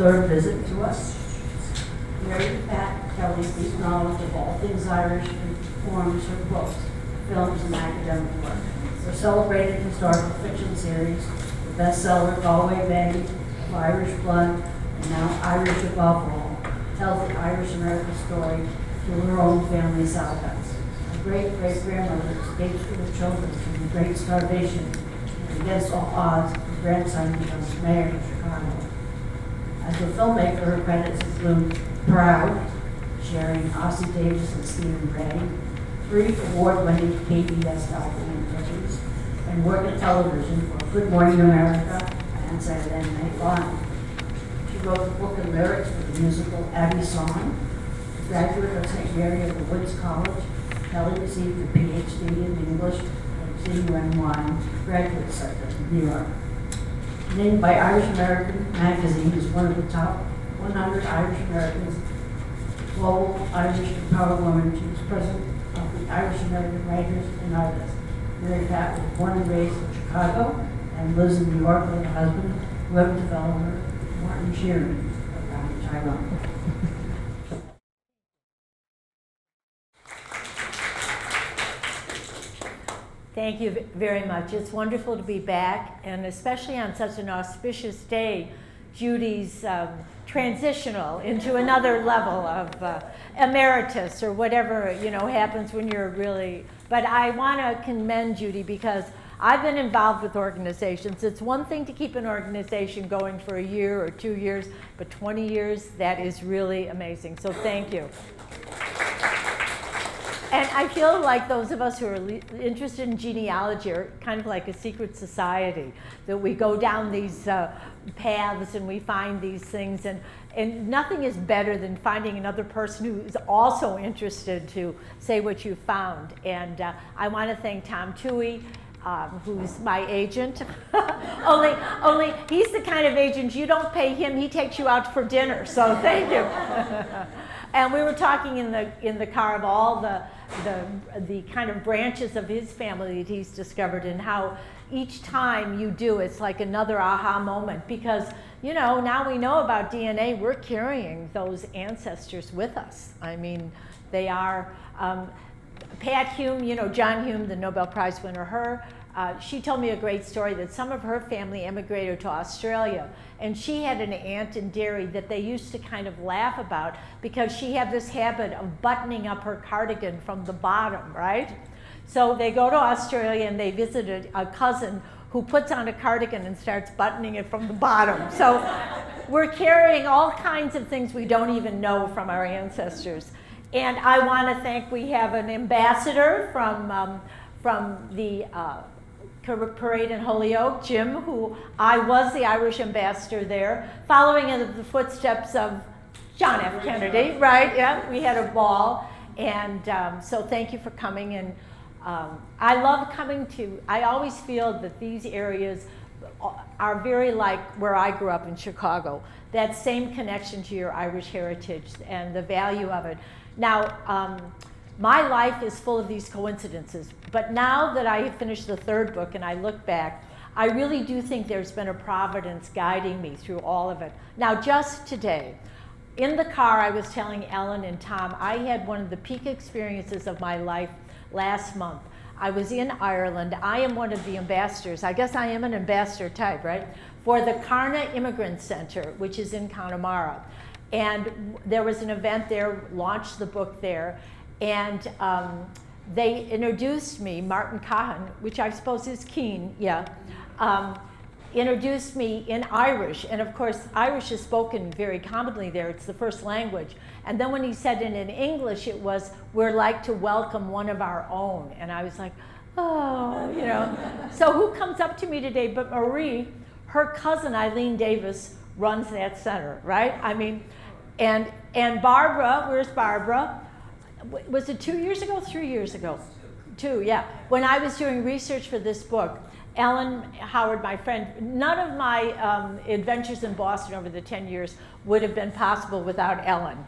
third visit to us. Mary Pat Kelly's deep knowledge of all things Irish informs her books, films, and academic work. Her celebrated historical fiction series, the bestseller Galway Bay, of Irish Blood, and now Irish Above All, tells the Irish-American story through her own family saga. Her great-great-grandmother escapes with her children from the Great Starvation, and against all odds, her grandson becomes mayor of Chicago. As a filmmaker, her credits include Proud, sharing Ossie Davis and Stephen Ray, 3 award-winning PBS documentaries, and work at television for Good Morning America and Saturday Night Live. She wrote the book and lyrics for the musical Abbey Song. A graduate of St. Mary of the Woods College, Kelly received a PhD in English at CUNY Graduate Center in New York. Named by Irish American Magazine as one of the top 100 Irish Americans, global Irish empowered woman, she was president of the Irish American Writers and Artists. Mary Pat was born and raised in Chicago and lives in New York with her husband, web developer Martin Sheeran around Tyrone. Thank you very much. It's wonderful to be back, and especially on such an auspicious day, Judy's transitional into another level of emeritus or whatever happens when you're really. But I want to commend Judy because I've been involved with organizations. It's one thing to keep an organization going for a year or 2 years, but 20 years, that is really amazing. So thank you. And I feel like those of us who are interested in genealogy are kind of like a secret society, that we go down these paths and we find these things, and nothing is better than finding another person who is also interested to say what you found. And I want to thank Tom Toohey, who's my agent. only he's the kind of agent you don't pay him, he takes you out for dinner, so thank you. And we were talking in the car of all the kind of branches of his family that he's discovered, and how each time you do, it's like another aha moment, because now we know about DNA, we're carrying those ancestors with us. I mean, they are Pat Hume, John Hume, the Nobel Prize winner, she told me a great story that some of her family emigrated to Australia, and she had an aunt in Derry that they used to kind of laugh about because she had this habit of buttoning up her cardigan from the bottom, right? So they go to Australia and they visited a cousin who puts on a cardigan and starts buttoning it from the bottom. So we're carrying all kinds of things we don't even know from our ancestors. And I want to thank, we have an ambassador from the Parade in Holyoke, Jim, who I was the Irish ambassador there, following in the footsteps of John F. Kennedy, right? Yeah, we had a ball, and so thank you for coming. And I love coming to, I always feel that these areas are very like where I grew up in Chicago, that same connection to your Irish heritage and the value of it. Now, my life is full of these coincidences, but now that I have finished the third book and I look back, I really do think there's been a providence guiding me through all of it. Now, just today, in the car, I was telling Ellen and Tom, I had one of the peak experiences of my life last month. I was in Ireland. I am one of the ambassadors. I guess I am an ambassador type, right? For the Carna Immigrant Center, which is in Connemara. And there was an event there, launched the book there. And they introduced me, Martin Cahan, which I suppose is Keen, yeah, introduced me in Irish. And of course, Irish is spoken very commonly there. It's the first language. And then when he said it in English, it was, we're like to welcome one of our own. And I was like, oh, So who comes up to me today but Marie? Her cousin, Eileen Davis, runs that center, right? I mean, and Barbara, where's Barbara? Was it 2 years ago, 3 years ago? 2, yeah. When I was doing research for this book, Ellen Howard, my friend, none of my adventures in Boston over the 10 years would have been possible without Ellen.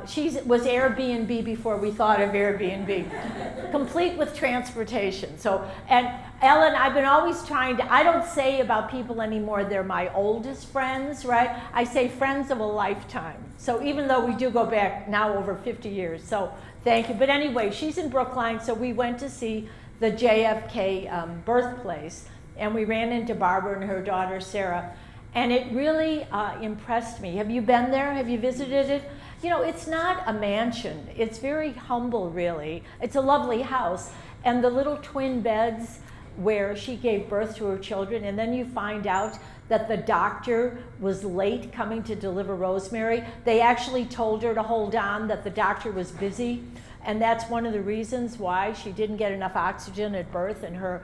She was Airbnb before we thought of Airbnb, complete with transportation. So, and Ellen, I've been always trying to, I don't say about people anymore, they're my oldest friends, right? I say friends of a lifetime. So even though we do go back now over 50 years, so thank you. But anyway, she's in Brookline, so we went to see the JFK Birthplace, and we ran into Barbara and her daughter Sarah, and it really impressed me. Have you been there? Have you visited it? You know, it's not a mansion. It's very humble, really. It's a lovely house. And the little twin beds where she gave birth to her children, and then you find out that the doctor was late coming to deliver Rosemary. They actually told her to hold on, that the doctor was busy. And that's one of the reasons why she didn't get enough oxygen at birth and her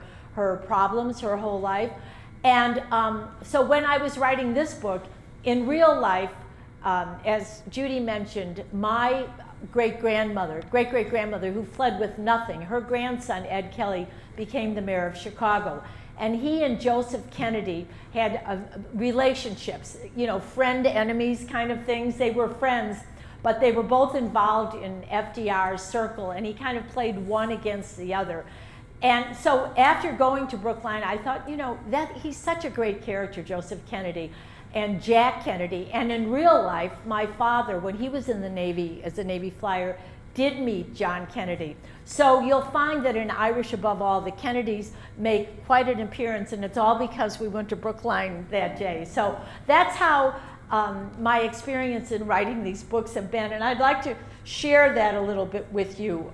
problems her whole life. And so when I was writing this book, in real life, as Judy mentioned, my great-great-grandmother who fled with nothing, her grandson, Ed Kelly, became the mayor of Chicago. And he and Joseph Kennedy had relationships, you know, friend-enemies kind of things. They were friends, but they were both involved in FDR's circle, and he kind of played one against the other. And so after going to Brookline, I thought, you know, that he's such a great character, Joseph Kennedy. And Jack Kennedy, and in real life, my father, when he was in the Navy as a Navy flyer, did meet John Kennedy. So you'll find that in Irish Above All, the Kennedys make quite an appearance, and it's all because we went to Brookline that day. So that's how my experience in writing these books have been, and I'd like to share that a little bit with you.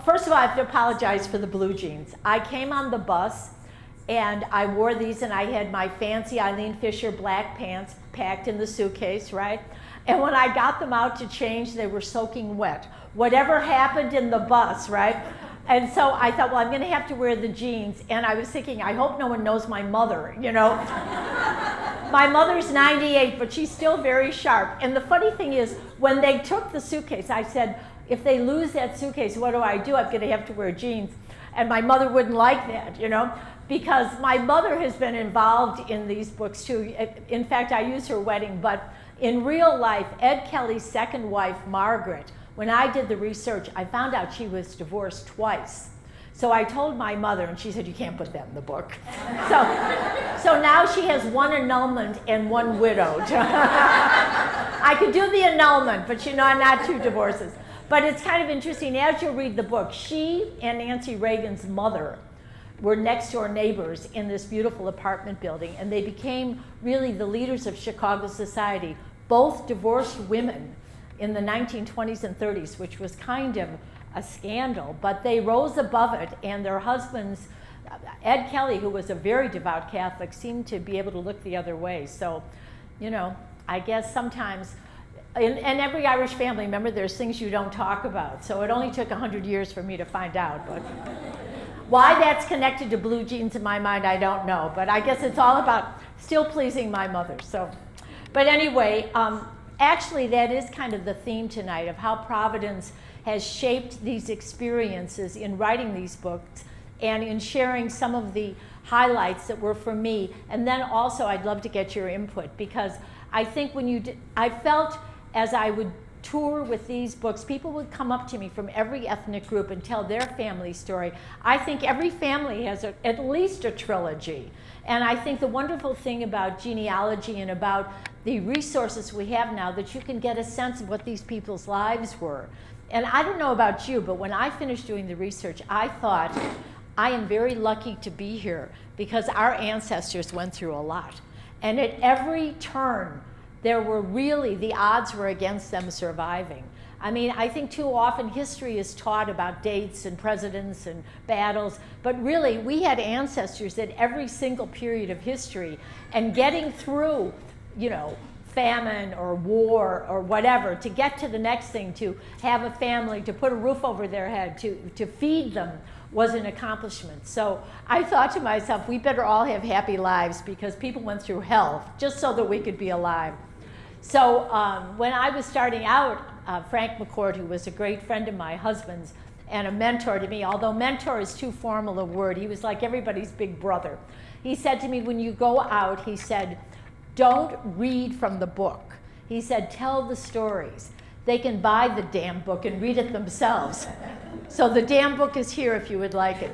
First of all, I have to apologize for the blue jeans. I came on the bus, and I wore these, and I had my fancy Eileen Fisher black pants packed in the suitcase, right? And when I got them out to change, they were soaking wet. Whatever happened in the bus, right? And so I thought, well, I'm going to have to wear the jeans. And I was thinking, I hope no one knows my mother, you know? My mother's 98, but she's still very sharp. And the funny thing is, when they took the suitcase, I said, if they lose that suitcase, what do? I'm going to have to wear jeans. And my mother wouldn't like that, you know? Because my mother has been involved in these books too. In fact, I use her wedding, but in real life, Ed Kelly's second wife, Margaret, when I did the research, I found out she was divorced twice. So I told my mother, and she said, you can't put that in the book. So now she has one annulment and one widowed. I could do the annulment, but you know, not two divorces. But it's kind of interesting, as you read the book, she and Nancy Reagan's mother were next door neighbors in this beautiful apartment building, and they became really the leaders of Chicago society, both divorced women in the 1920s and 30s, which was kind of a scandal, but they rose above it, and their husbands, Ed Kelly, who was a very devout Catholic, seemed to be able to look the other way. So, you know, I guess sometimes, in every Irish family, remember, there's things you don't talk about, so it only took 100 years for me to find out. But why that's connected to blue jeans in my mind, I don't know, but I guess it's all about still pleasing my mother. So, but anyway, actually that is kind of the theme tonight of how Providence has shaped these experiences in writing these books and in sharing some of the highlights that were for me. And then also I'd love to get your input, because I think when I felt as I would tour with these books, people would come up to me from every ethnic group and tell their family story. I think every family has at least a trilogy. And I think the wonderful thing about genealogy and about the resources we have now, that you can get a sense of what these people's lives were. And I don't know about you, but when I finished doing the research, I thought, I am very lucky to be here, because our ancestors went through a lot. And at every turn, there were really, the odds were against them surviving. I mean, I think too often history is taught about dates and presidents and battles, but really we had ancestors at every single period of history, and getting through, you know, famine or war or whatever, to get to the next thing, to have a family, to put a roof over their head, to feed them, was an accomplishment. So I thought to myself, we better all have happy lives, because people went through hell just so that we could be alive. So when I was starting out, Frank McCord, who was a great friend of my husband's and a mentor to me, although mentor is too formal a word, he was like everybody's big brother. He said to me, when you go out, he said, don't read from the book. He said, tell the stories. They can buy the damn book and read it themselves. So the damn book is here if you would like it.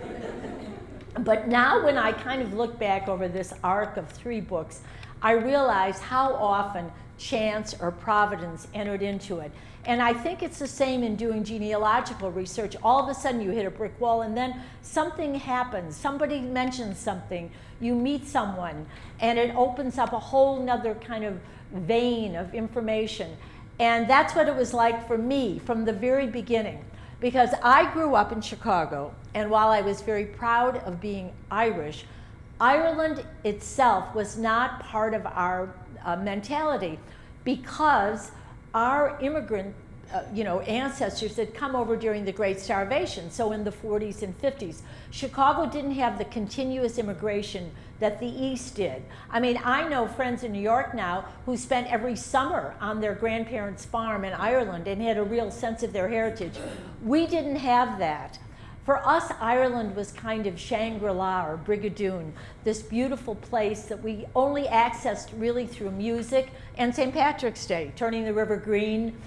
But now when I kind of look back over this arc of 3 books, I realize how often chance or providence entered into it. And I think it's the same in doing genealogical research. All of a sudden you hit a brick wall and then something happens. Somebody mentions something, you meet someone, and it opens up a whole nother kind of vein of information. And that's what it was like for me from the very beginning. Because I grew up in Chicago, and while I was very proud of being Irish, Ireland itself was not part of our mentality, because our immigrant ancestors had come over during the Great Starvation, so in the 40s and 50s. Chicago didn't have the continuous immigration that the East did. I mean, I know friends in New York now who spent every summer on their grandparents' farm in Ireland and had a real sense of their heritage. We didn't have that. For us, Ireland was kind of Shangri-La or Brigadoon, this beautiful place that we only accessed really through music and St. Patrick's Day, turning the river green,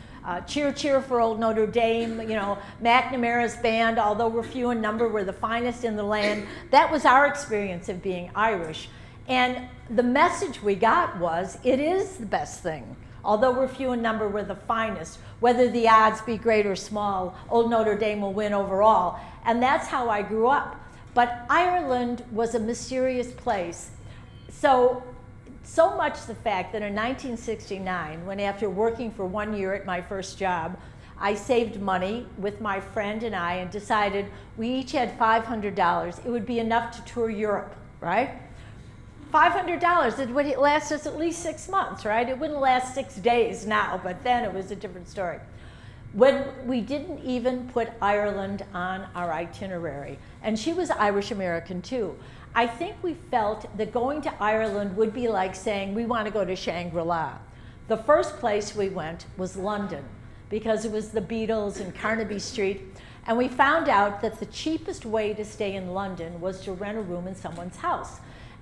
cheer, cheer for old Notre Dame, McNamara's band, although we're few in number, we're the finest in the land. That was our experience of being Irish. And the message we got was, it is the best thing. Although we're few in number, we're the finest. Whether the odds be great or small, old Notre Dame will win overall. And that's how I grew up. But Ireland was a mysterious place. So much the fact that in 1969, when after working for 1 year at my first job, I saved money with my friend and I and decided we each had $500. It would be enough to tour Europe, right? $500, it would last us at least 6 months, right? It wouldn't last 6 days now, but then it was a different story. When we didn't even put Ireland on our itinerary, and she was Irish American too. I think we felt that going to Ireland would be like saying we want to go to Shangri-La. The first place we went was London, because it was the Beatles and Carnaby Street, and we found out that the cheapest way to stay in London was to rent a room in someone's house.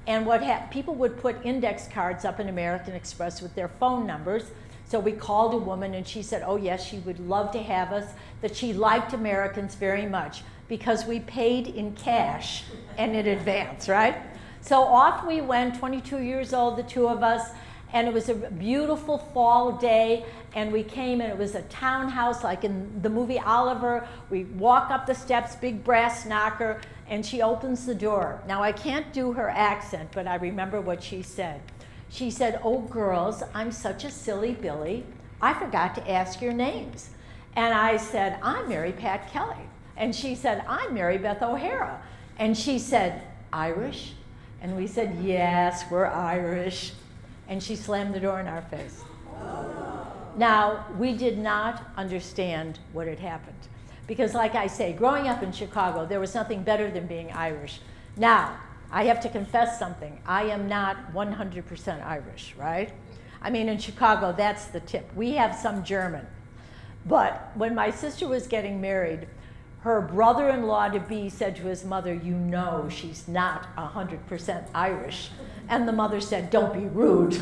And people would put index cards up in American Express with their phone numbers. So we called a woman and she said, oh yes, she would love to have us, that she liked Americans very much because we paid in cash and in advance, right? So off we went, 22 years old, the two of us, and it was a beautiful fall day, and we came and it was a townhouse like in the movie Oliver. We walk up the steps, big brass knocker, and she opens the door. Now I can't do her accent, but I remember what she said. She said, oh girls, I'm such a silly Billy. I forgot to ask your names. And I said, I'm Mary Pat Kelly. And she said, I'm Mary Beth O'Hara. And she said, Irish? And we said, yes, we're Irish. And she slammed the door in our face. Now, we did not understand what had happened. Because like I say, growing up in Chicago, there was nothing better than being Irish. Now, I have to confess something. I am not 100% Irish, right? I mean, in Chicago, that's the tip. We have some German. But when my sister was getting married, her brother-in-law-to-be said to his mother, you know she's not 100% Irish. And the mother said, don't be rude.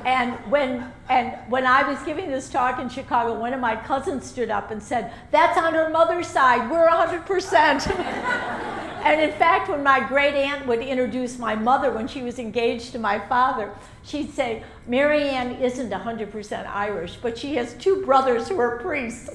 And when I was giving this talk in Chicago, one of my cousins stood up and said, that's on her mother's side, we're 100%. And in fact, when my great aunt would introduce my mother when she was engaged to my father, she'd say, Mary Ann isn't 100% Irish, but she has 2 brothers who are priests.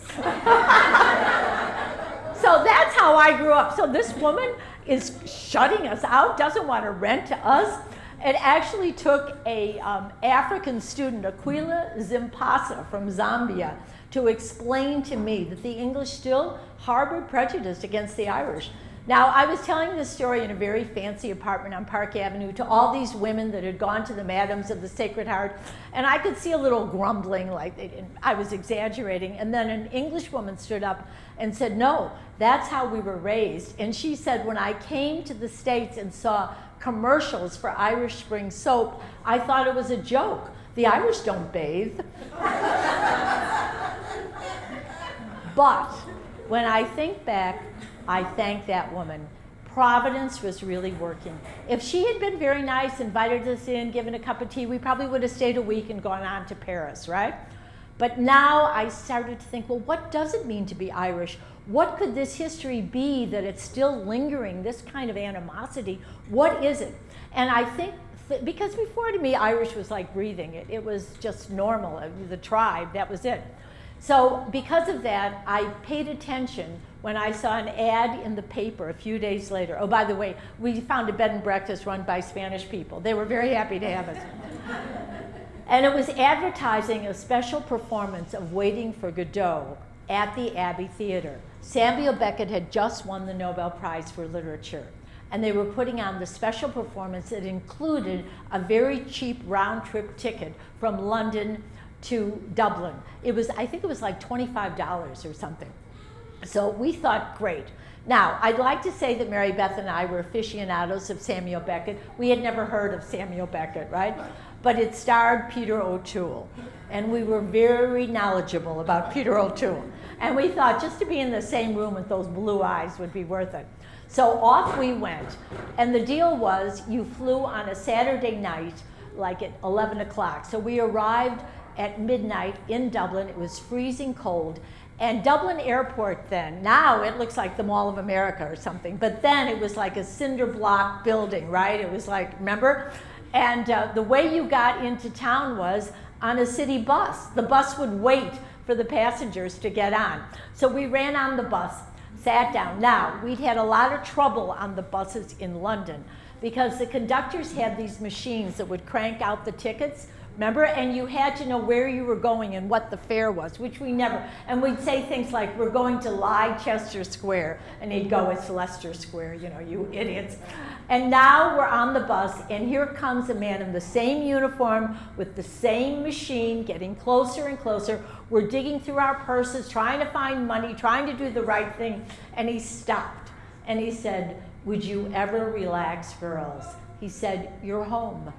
So that's how I grew up. So this woman is shutting us out, doesn't want to rent to us. It actually took a African student, Aquila Zimpasa from Zambia, to explain to me that the English still harbored prejudice against the Irish. Now, I was telling this story in a very fancy apartment on Park Avenue to all these women that had gone to the Madams of the Sacred Heart, and I could see a little grumbling, like I was exaggerating, and then an English woman stood up and said, no, that's how we were raised. And she said, when I came to the States and saw commercials for Irish Spring soap, I thought it was a joke. The Irish don't bathe. But when I think back, I thank that woman. Providence was really working. If she had been very nice, invited us in, given a cup of tea, we probably would have stayed a week and gone on to Paris, right? But now I started to think, well, what does it mean to be Irish? What could this history be that it's still lingering, this kind of animosity? What is it? And I think, because before to me, Irish was like breathing. It was just normal, the tribe, that was it. So because of that, I paid attention when I saw an ad in the paper a few days later. Oh, by the way, we found a bed and breakfast run by Spanish people. They were very happy to have us. And it was advertising a special performance of Waiting for Godot at the Abbey Theater. Samuel Beckett had just won the Nobel Prize for Literature, and they were putting on the special performance that included a very cheap round-trip ticket from London to Dublin. It was, I think it was like $25 or something. So we thought, great. Now, I'd like to say that Mary Beth and I were aficionados of Samuel Beckett. We had never heard of Samuel Beckett, right? But it starred Peter O'Toole, and we were very knowledgeable about Peter O'Toole. And we thought just to be in the same room with those blue eyes would be worth it. So off we went, and the deal was you flew on a Saturday night, like at 11 o'clock. So we arrived at midnight in Dublin. It was freezing cold. And Dublin Airport then, now it looks like the Mall of America or something, but then it was like a cinder block building, right? It was like, remember? And the way you got into town was on a city bus. The bus would wait for the passengers to get on. So we ran on the bus, sat down. Now, we'd had a lot of trouble on the buses in London because the conductors had these machines that would crank out the tickets. Remember? And you had to know where you were going and what the fare was, which we never. And we'd say things like, we're going to Leicester Square. And he'd go, it's Leicester Square, you know, you idiots. And now we're on the bus, and here comes a man in the same uniform with the same machine, getting closer and closer. We're digging through our purses, trying to find money, trying to do the right thing. And he stopped, and he said, would you ever relax, girls? He said, you're home.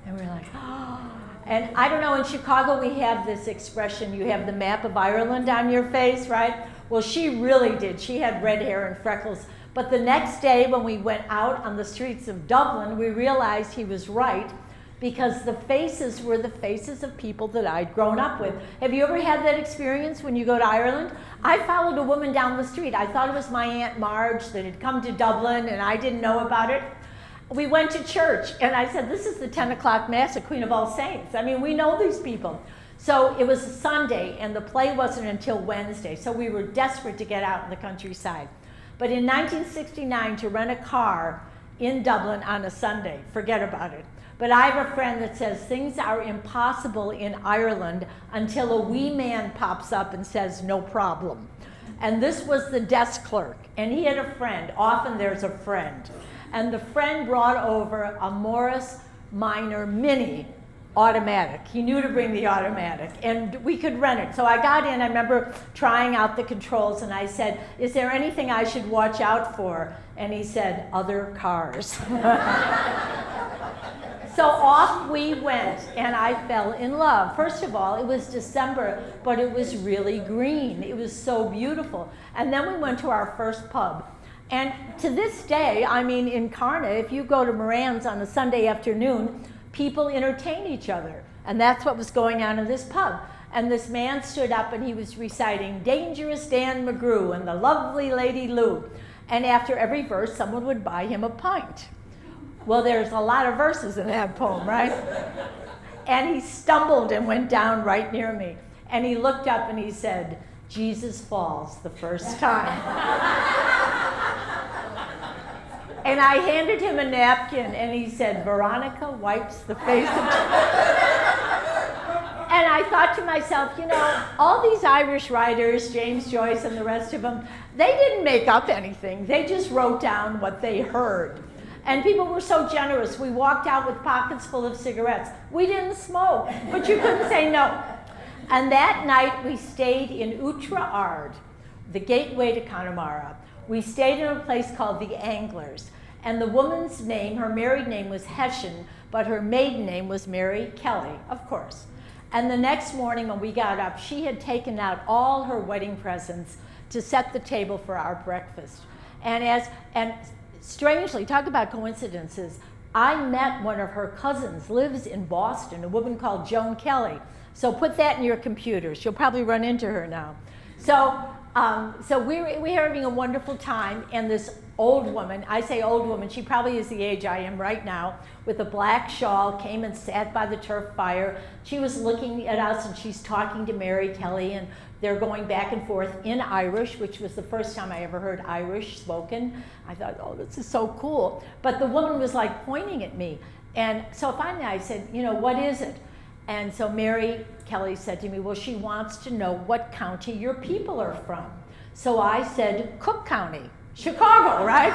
And we're like, oh. And I don't know, in Chicago we have this expression, you have the map of Ireland on your face, right? Well, she really did. She had red hair and freckles. But the next day when we went out on the streets of Dublin, we realized he was right because the faces were the faces of people that I'd grown up with. Have you ever had that experience when you go to Ireland? I followed a woman down the street. I thought it was my Aunt Marge that had come to Dublin and I didn't know about it. We went to church, and I said, this is the 10 o'clock Mass at Queen of All Saints. I mean, we know these people. So it was a Sunday, and the play wasn't until Wednesday, so we were desperate to get out in the countryside. But in 1969, to rent a car in Dublin on a Sunday, forget about it. But I have a friend that says things are impossible in Ireland until a wee man pops up and says, no problem. And this was the desk clerk, and he had a friend. Often there's a friend. And the friend brought over a Morris Minor Mini automatic. He knew to bring the automatic, and we could rent it. So I got in, I remember trying out the controls, and I said, is there anything I should watch out for? And he said, other cars. So off we went, and I fell in love. First of all, it was December, but it was really green. It was so beautiful. And then we went to our first pub. And to this day, I mean, in Carna, if you go to Moran's on a Sunday afternoon, people entertain each other. And that's what was going on in this pub. And this man stood up and he was reciting Dangerous Dan McGrew and the Lovely Lady Lou. And after every verse, someone would buy him a pint. Well, there's a lot of verses in that poem, right? And he stumbled and went down right near me. And he looked up and he said, Jesus falls the first time. And I handed him a napkin, and he said, Veronica wipes the face of... And I thought to myself, you know, all these Irish writers, James Joyce and the rest of them, they didn't make up anything. They just wrote down what they heard. And people were so generous. We walked out with pockets full of cigarettes. We didn't smoke, but you couldn't say no. And that night, we stayed in Utra Ard, the gateway to Connemara. We stayed in a place called the Anglers. And the woman's name, her married name was Hessian, but her maiden name was Mary Kelly, of course. And the next morning when we got up, she had taken out all her wedding presents to set the table for our breakfast. And strangely, talk about coincidences, I met one of her cousins, lives in Boston, a woman called Joan Kelly. So put that in your computers. You'll probably run into her now. So we're having a wonderful time, and this old woman, I say old woman, she probably is the age I am right now, with a black shawl, came and sat by the turf fire. She was looking at us, and she's talking to Mary Kelly, and they're going back and forth in Irish, which was the first time I ever heard Irish spoken. I thought, oh, this is so cool. But the woman was like pointing at me. And so finally I said, you know, what is it? And so Mary Kelly said to me, well, she wants to know what county your people are from. So I said, Cook County, Chicago, right?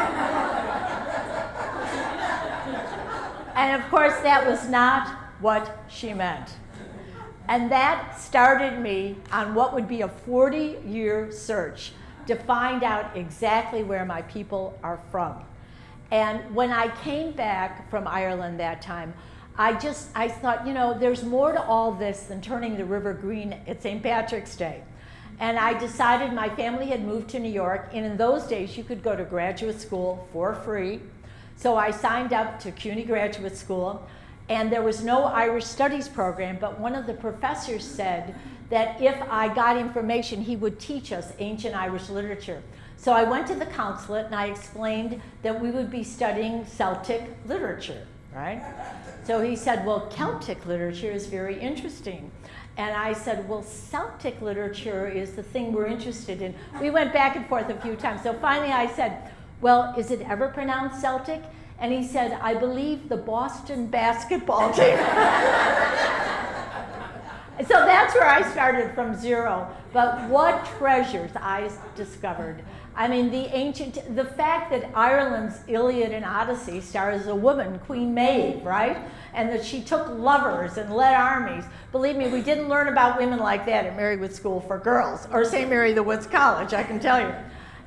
And of course, that was not what she meant. And that started me on what would be a 40-year search to find out exactly where my people are from. And when I came back from Ireland that time, I thought, you know, there's more to all this than turning the river green at St. Patrick's Day. And I decided, my family had moved to New York, and in those days you could go to graduate school for free. So I signed up to CUNY Graduate School, and there was no Irish Studies program, but one of the professors said that if I got information, he would teach us ancient Irish literature. So I went to the consulate and I explained that we would be studying Celtic literature, right? So he said, well, Celtic literature is very interesting. And I said, well, Celtic literature is the thing we're interested in. We went back and forth a few times. So finally I said, well, is it ever pronounced Celtic? And he said, I believe the Boston basketball team. So that's where I started from zero. But what treasures I discovered. I mean, the fact that Ireland's Iliad and Odyssey stars a woman, Queen Maeve, right? And that she took lovers and led armies. Believe me, we didn't learn about women like that at Marywood School for Girls, or St. Mary the Woods College, I can tell you.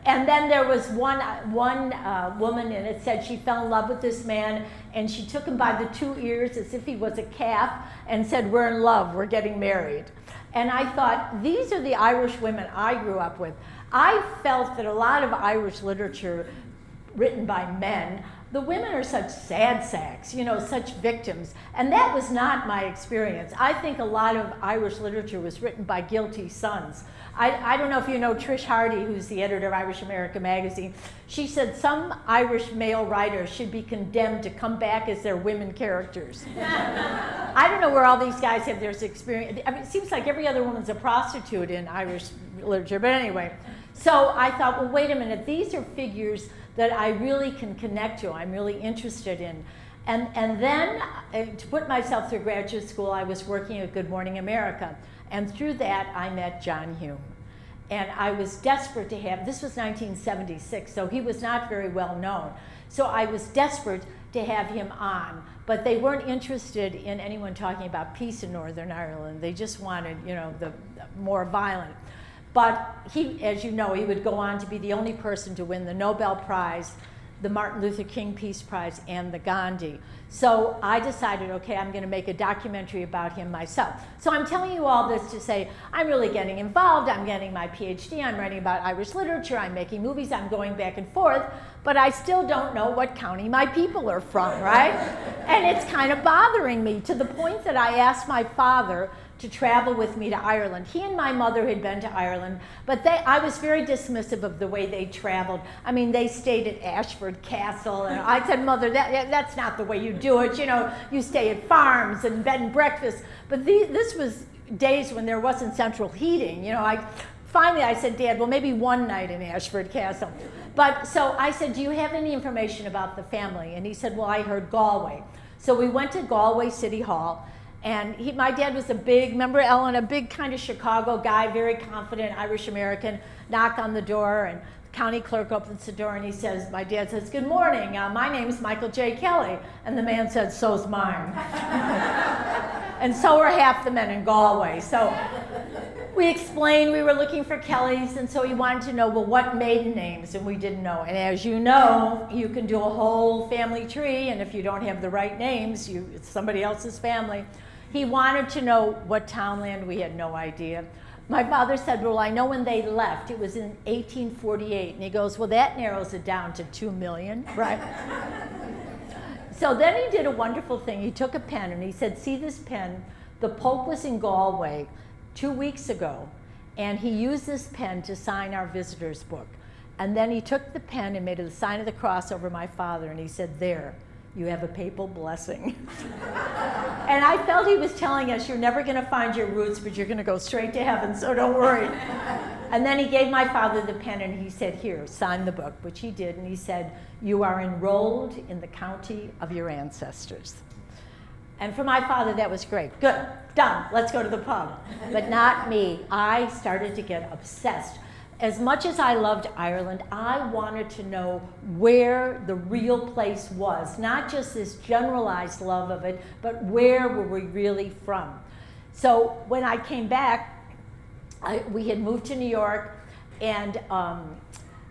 And then there was one woman, and it said she fell in love with this man, and she took him by the 2 ears as if he was a calf, and said, we're in love, we're getting married. And I thought, these are the Irish women I grew up with. I felt that a lot of Irish literature written by men, the women are such sad sacks, you know, such victims. And that was not my experience. I think a lot of Irish literature was written by guilty sons. I don't know if you know Trish Hardy, who's the editor of Irish America magazine. She said some Irish male writers should be condemned to come back as their women characters. I don't know where all these guys have their experience. I mean, it seems like every other woman's a prostitute in Irish literature, but anyway. So I thought, well, wait a minute, these are figures that I really can connect to, I'm really interested in. And then, to put myself through graduate school, I was working at Good Morning America. And through that, I met John Hume. And I was desperate to have, this was 1976, so he was not very well known. So I was desperate to have him on. But they weren't interested in anyone talking about peace in Northern Ireland. They just wanted, you know, the more violent. But he, as you know, he would go on to be the only person to win the Nobel Prize, the Martin Luther King Peace Prize, and the Gandhi. So I decided, okay, I'm going to make a documentary about him myself. So I'm telling you all this to say, I'm really getting involved, I'm getting my PhD, I'm writing about Irish literature, I'm making movies, I'm going back and forth, but I still don't know what county my people are from, right? And it's kind of bothering me, to the point that I asked my father to travel with me to Ireland. He and my mother had been to Ireland, but I was very dismissive of the way they traveled. I mean, they stayed at Ashford Castle, and I said, Mother, that's not the way you do it. You know, you stay at farms and bed and breakfast. But this was days when there wasn't central heating. You know, finally I said, Dad, well, maybe one night in Ashford Castle. But so I said, do you have any information about the family? And he said, well, I heard Galway. So we went to Galway City Hall. And my dad was a big, remember Ellen, a big kind of Chicago guy, very confident, Irish American, knock on the door, and the county clerk opens the door and he says, my dad says, good morning, my name's Michael J. Kelly. And the man said, so's mine. And so were half the men in Galway. So we explained we were looking for Kellys, and so he wanted to know, well, what maiden names, and we didn't know. And as you know, you can do a whole family tree, and if you don't have the right names, it's somebody else's family. He wanted to know what townland, we had no idea. my father said, well, I know when they left, it was in 1848. And he goes, well, that narrows it down to 2 million, right? So then he did a wonderful thing. He took a pen and he said, see this pen? The Pope was in Galway 2 weeks ago, and he used this pen to sign our visitor's book. And then he took the pen and made the sign of the cross over my father, and he said, there, you have a papal blessing. And I felt he was telling us, you're never going to find your roots, but you're going to go straight to heaven, so don't worry. And then he gave my father the pen, and he said, here, sign the book, which he did. And he said, you are enrolled in the county of your ancestors. And for my father, that was great. Good, done, let's go to the pub. But not me. I started to get obsessed. As much as I loved Ireland, I wanted to know where the real place was, not just this generalized love of it, but where were we really from? So when I came back, we had moved to New York, and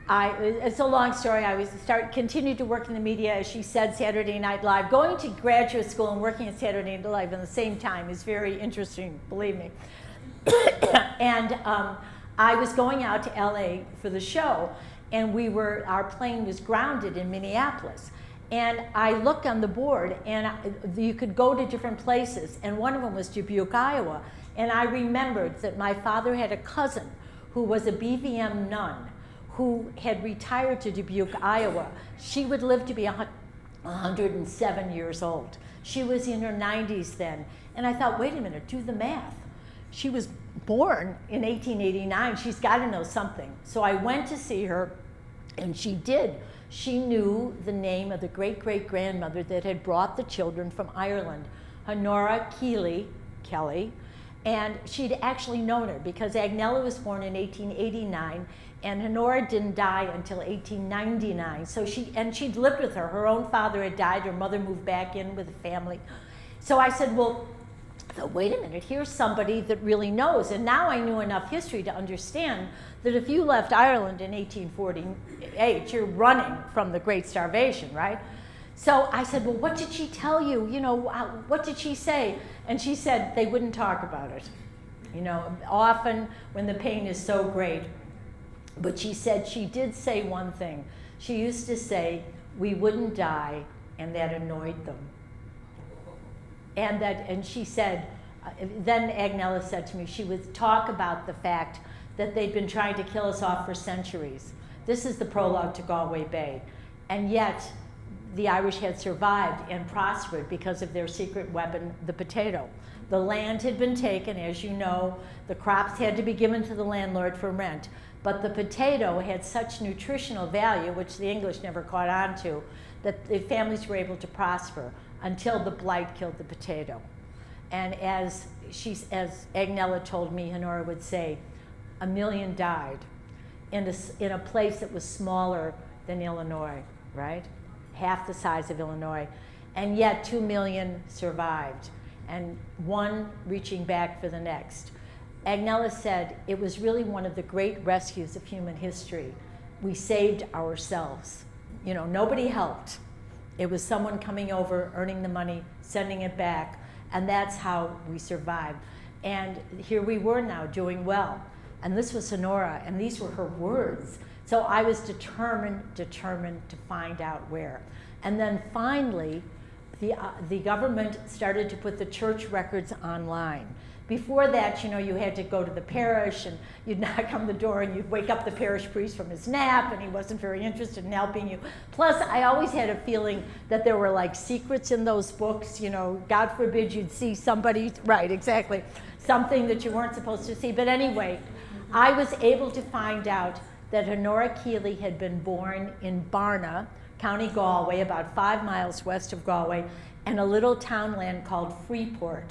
it's a long story. I continued to work in the media, as she said, Saturday Night Live. Going to graduate school and working at Saturday Night Live at the same time is very interesting, believe me. And I was going out to LA for the show, and our plane was grounded in Minneapolis. And I looked on the board, and you could go to different places, and one of them was Dubuque, Iowa. And I remembered that my father had a cousin who was a BVM nun who had retired to Dubuque, Iowa. She would live to be 107 years old. She was in her 90s then. And I thought, wait a minute, do the math. She was born in 1889. She's got to know something. So I went to see her, and she did. She knew the name of the great-great-grandmother that had brought the children from Ireland, Nora Kelly, and she'd actually known her because Agnella was born in 1889, and Honora didn't die until 1899. So she'd lived with her. Her own father had died. Her mother moved back in with the family. So I said, well, wait a minute, here's somebody that really knows. And now I knew enough history to understand that if you left Ireland in 1848, you're running from the Great Starvation, right? So I said, well, what did she tell you? You know, what did she say? And she said they wouldn't talk about it. You know, often when the pain is so great. But she said she did say one thing. She used to say, we wouldn't die, and that annoyed them. And she said, then Agnella said to me, she would talk about the fact that they'd been trying to kill us off for centuries. This is the prologue to Galway Bay. And yet, the Irish had survived and prospered because of their secret weapon, the potato. The land had been taken, as you know, the crops had to be given to the landlord for rent, but the potato had such nutritional value, which the English never caught on to, that the families were able to prosper until the blight killed the potato. And as Agnella told me, Honora would say, 1 million died in a place that was smaller than Illinois, right? Half the size of Illinois, and yet 2 million survived, and one reaching back for the next. Agnella said it was really one of the great rescues of human history. We saved ourselves. You know, nobody helped. It was someone coming over, earning the money, sending it back, and that's how we survived. And here we were now doing well. And this was Honora, and these were her words. So I was determined to find out where. And then finally, the government started to put the church records online. Before that, you know, you had to go to the parish, and you'd knock on the door, and you'd wake up the parish priest from his nap, and he wasn't very interested in helping you. Plus, I always had a feeling that there were like secrets in those books. You know, God forbid you'd see somebody, right, exactly, something that you weren't supposed to see. But anyway, I was able to find out that Nora Kelly had been born in Barna, County Galway, about 5 miles west of Galway, in a little townland called Freeport.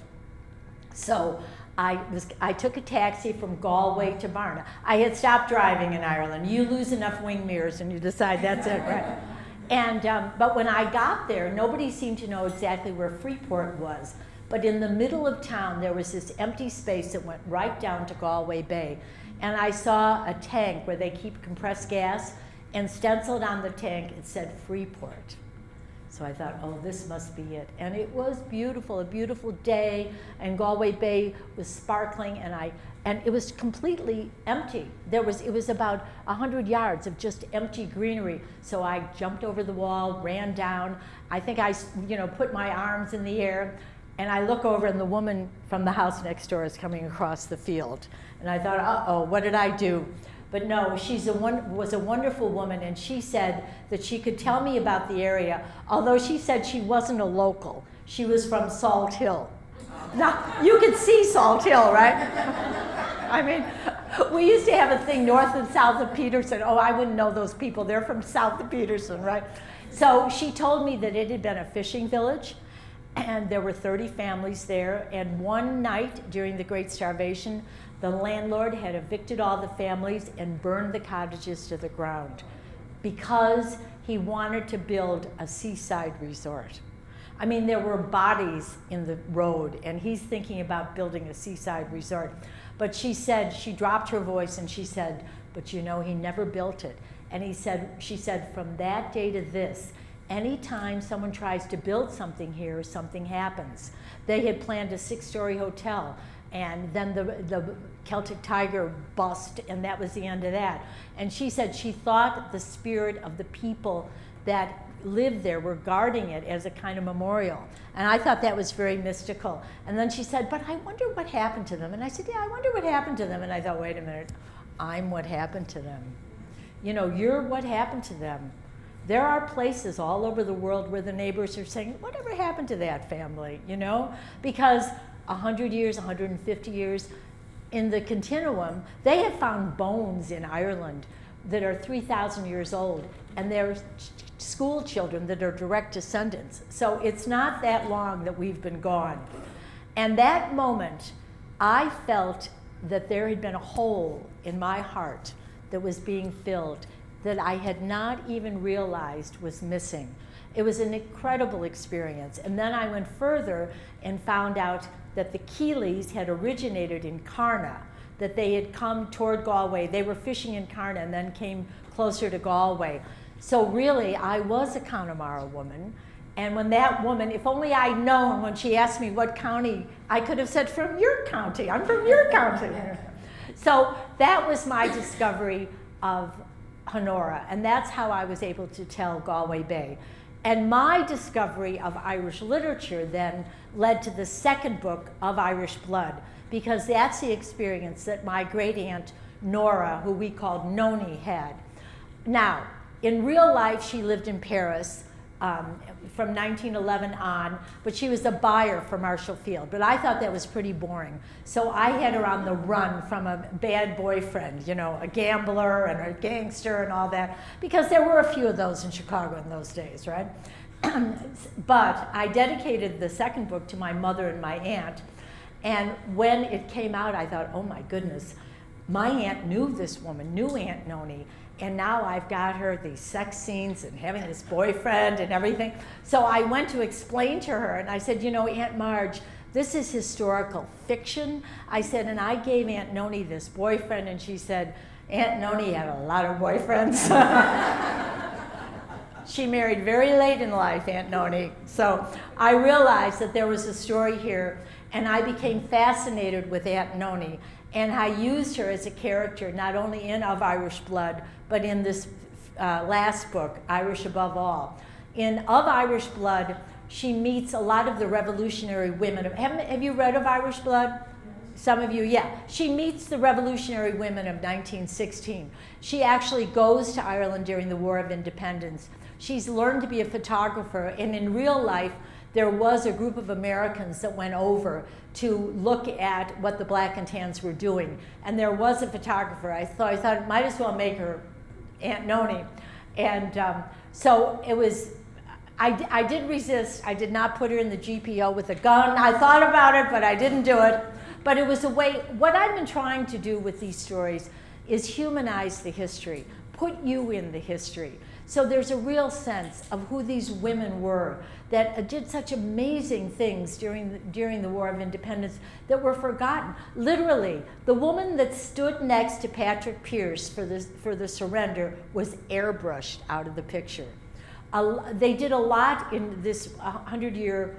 So I took a taxi from Galway to Barna. I had stopped driving in Ireland. You lose enough wing mirrors and you decide that's it, right? And but when I got there, nobody seemed to know exactly where Freeport was. But in the middle of town, there was this empty space that went right down to Galway Bay. And I saw a tank where they keep compressed gas, and stenciled on the tank, it said Freeport. So I thought, oh, this must be it. And it was beautiful, a beautiful day, and Galway Bay was sparkling, and it was completely empty. It was about 100 yards of just empty greenery. So I jumped over the wall, ran down. I think I, put my arms in the air, and I look over, and the woman from the house next door is coming across the field. And I thought, uh-oh, what did I do? But no, was a wonderful woman, and she said that she could tell me about the area, although she said she wasn't a local. She was from Salt Hill. Now, you could see Salt Hill, right? I mean, we used to have a thing north and south of Peterson. Oh, I wouldn't know those people. They're from south of Peterson, right? So she told me that it had been a fishing village, and there were 30 families there, and one night during the Great Starvation, the landlord had evicted all the families and burned the cottages to the ground because he wanted to build a seaside resort. I mean, there were bodies in the road, and he's thinking about building a seaside resort. But she said, she dropped her voice and she said, but he never built it. And she said, from that day to this, anytime someone tries to build something here, something happens. They had planned a 6-story hotel, and then the Celtic Tiger bust, and that was the end of that. And she said she thought the spirit of the people that lived there were guarding it as a kind of memorial. And I thought that was very mystical. And then she said, but I wonder what happened to them. And I said, yeah, I wonder what happened to them. And I thought, wait a minute, I'm what happened to them. You're what happened to them. There are places all over the world where the neighbors are saying, whatever happened to that family, Because 100 years, 150 years, in the continuum, they have found bones in Ireland that are 3,000 years old, and they're school children that are direct descendants. So it's not that long that we've been gone. And that moment, I felt that there had been a hole in my heart that was being filled that I had not even realized was missing. It was an incredible experience. And then I went further and found out that the Keeleys had originated in Carna, that they had come toward Galway. They were fishing in Carna and then came closer to Galway. So really, I was a Connemara woman. And when that woman, if only I'd known when she asked me what county, I could have said, from your county. I'm from your county. So that was my discovery of Honora, and that's how I was able to tell Galway Bay. And my discovery of Irish literature then led to the second book, Of Irish Blood, because that's the experience that my great aunt Nora, who we called Noni, had. Now, in real life, she lived in Paris from 1911 on, but she was a buyer for Marshall Field. But I thought that was pretty boring. So I had her on the run from a bad boyfriend, a gambler and a gangster and all that, because there were a few of those in Chicago in those days, right? But I dedicated the second book to my mother and my aunt. And when it came out, I thought, oh my goodness, my aunt knew this woman, knew Aunt Noni, and now I've got her these sex scenes and having this boyfriend and everything. So I went to explain to her, and I said, Aunt Marge, this is historical fiction. I said, and I gave Aunt Noni this boyfriend, and she said, Aunt Noni had a lot of boyfriends. She married very late in life, Aunt Noni. So I realized that there was a story here, and I became fascinated with Aunt Noni. And I used her as a character, not only in Of Irish Blood, but in this last book, Irish Above All. In Of Irish Blood, she meets a lot of the revolutionary women. Have you read Of Irish Blood? Some of you, yeah. She meets the revolutionary women of 1916. She actually goes to Ireland during the War of Independence. She's learned to be a photographer, and in real life, there was a group of Americans that went over to look at what the Black and Tans were doing. And there was a photographer. I thought it might as well make her Aunt Noni. And so it was, I did resist. I did not put her in the GPO with a gun. I thought about it, but I didn't do it. But it was a way, what I've been trying to do with these stories is humanize the history, put you in the history. So there's a real sense of who these women were that did such amazing things during the War of Independence that were forgotten. Literally, the woman that stood next to Patrick Pearse for the surrender was airbrushed out of the picture. They did a lot in this 100-year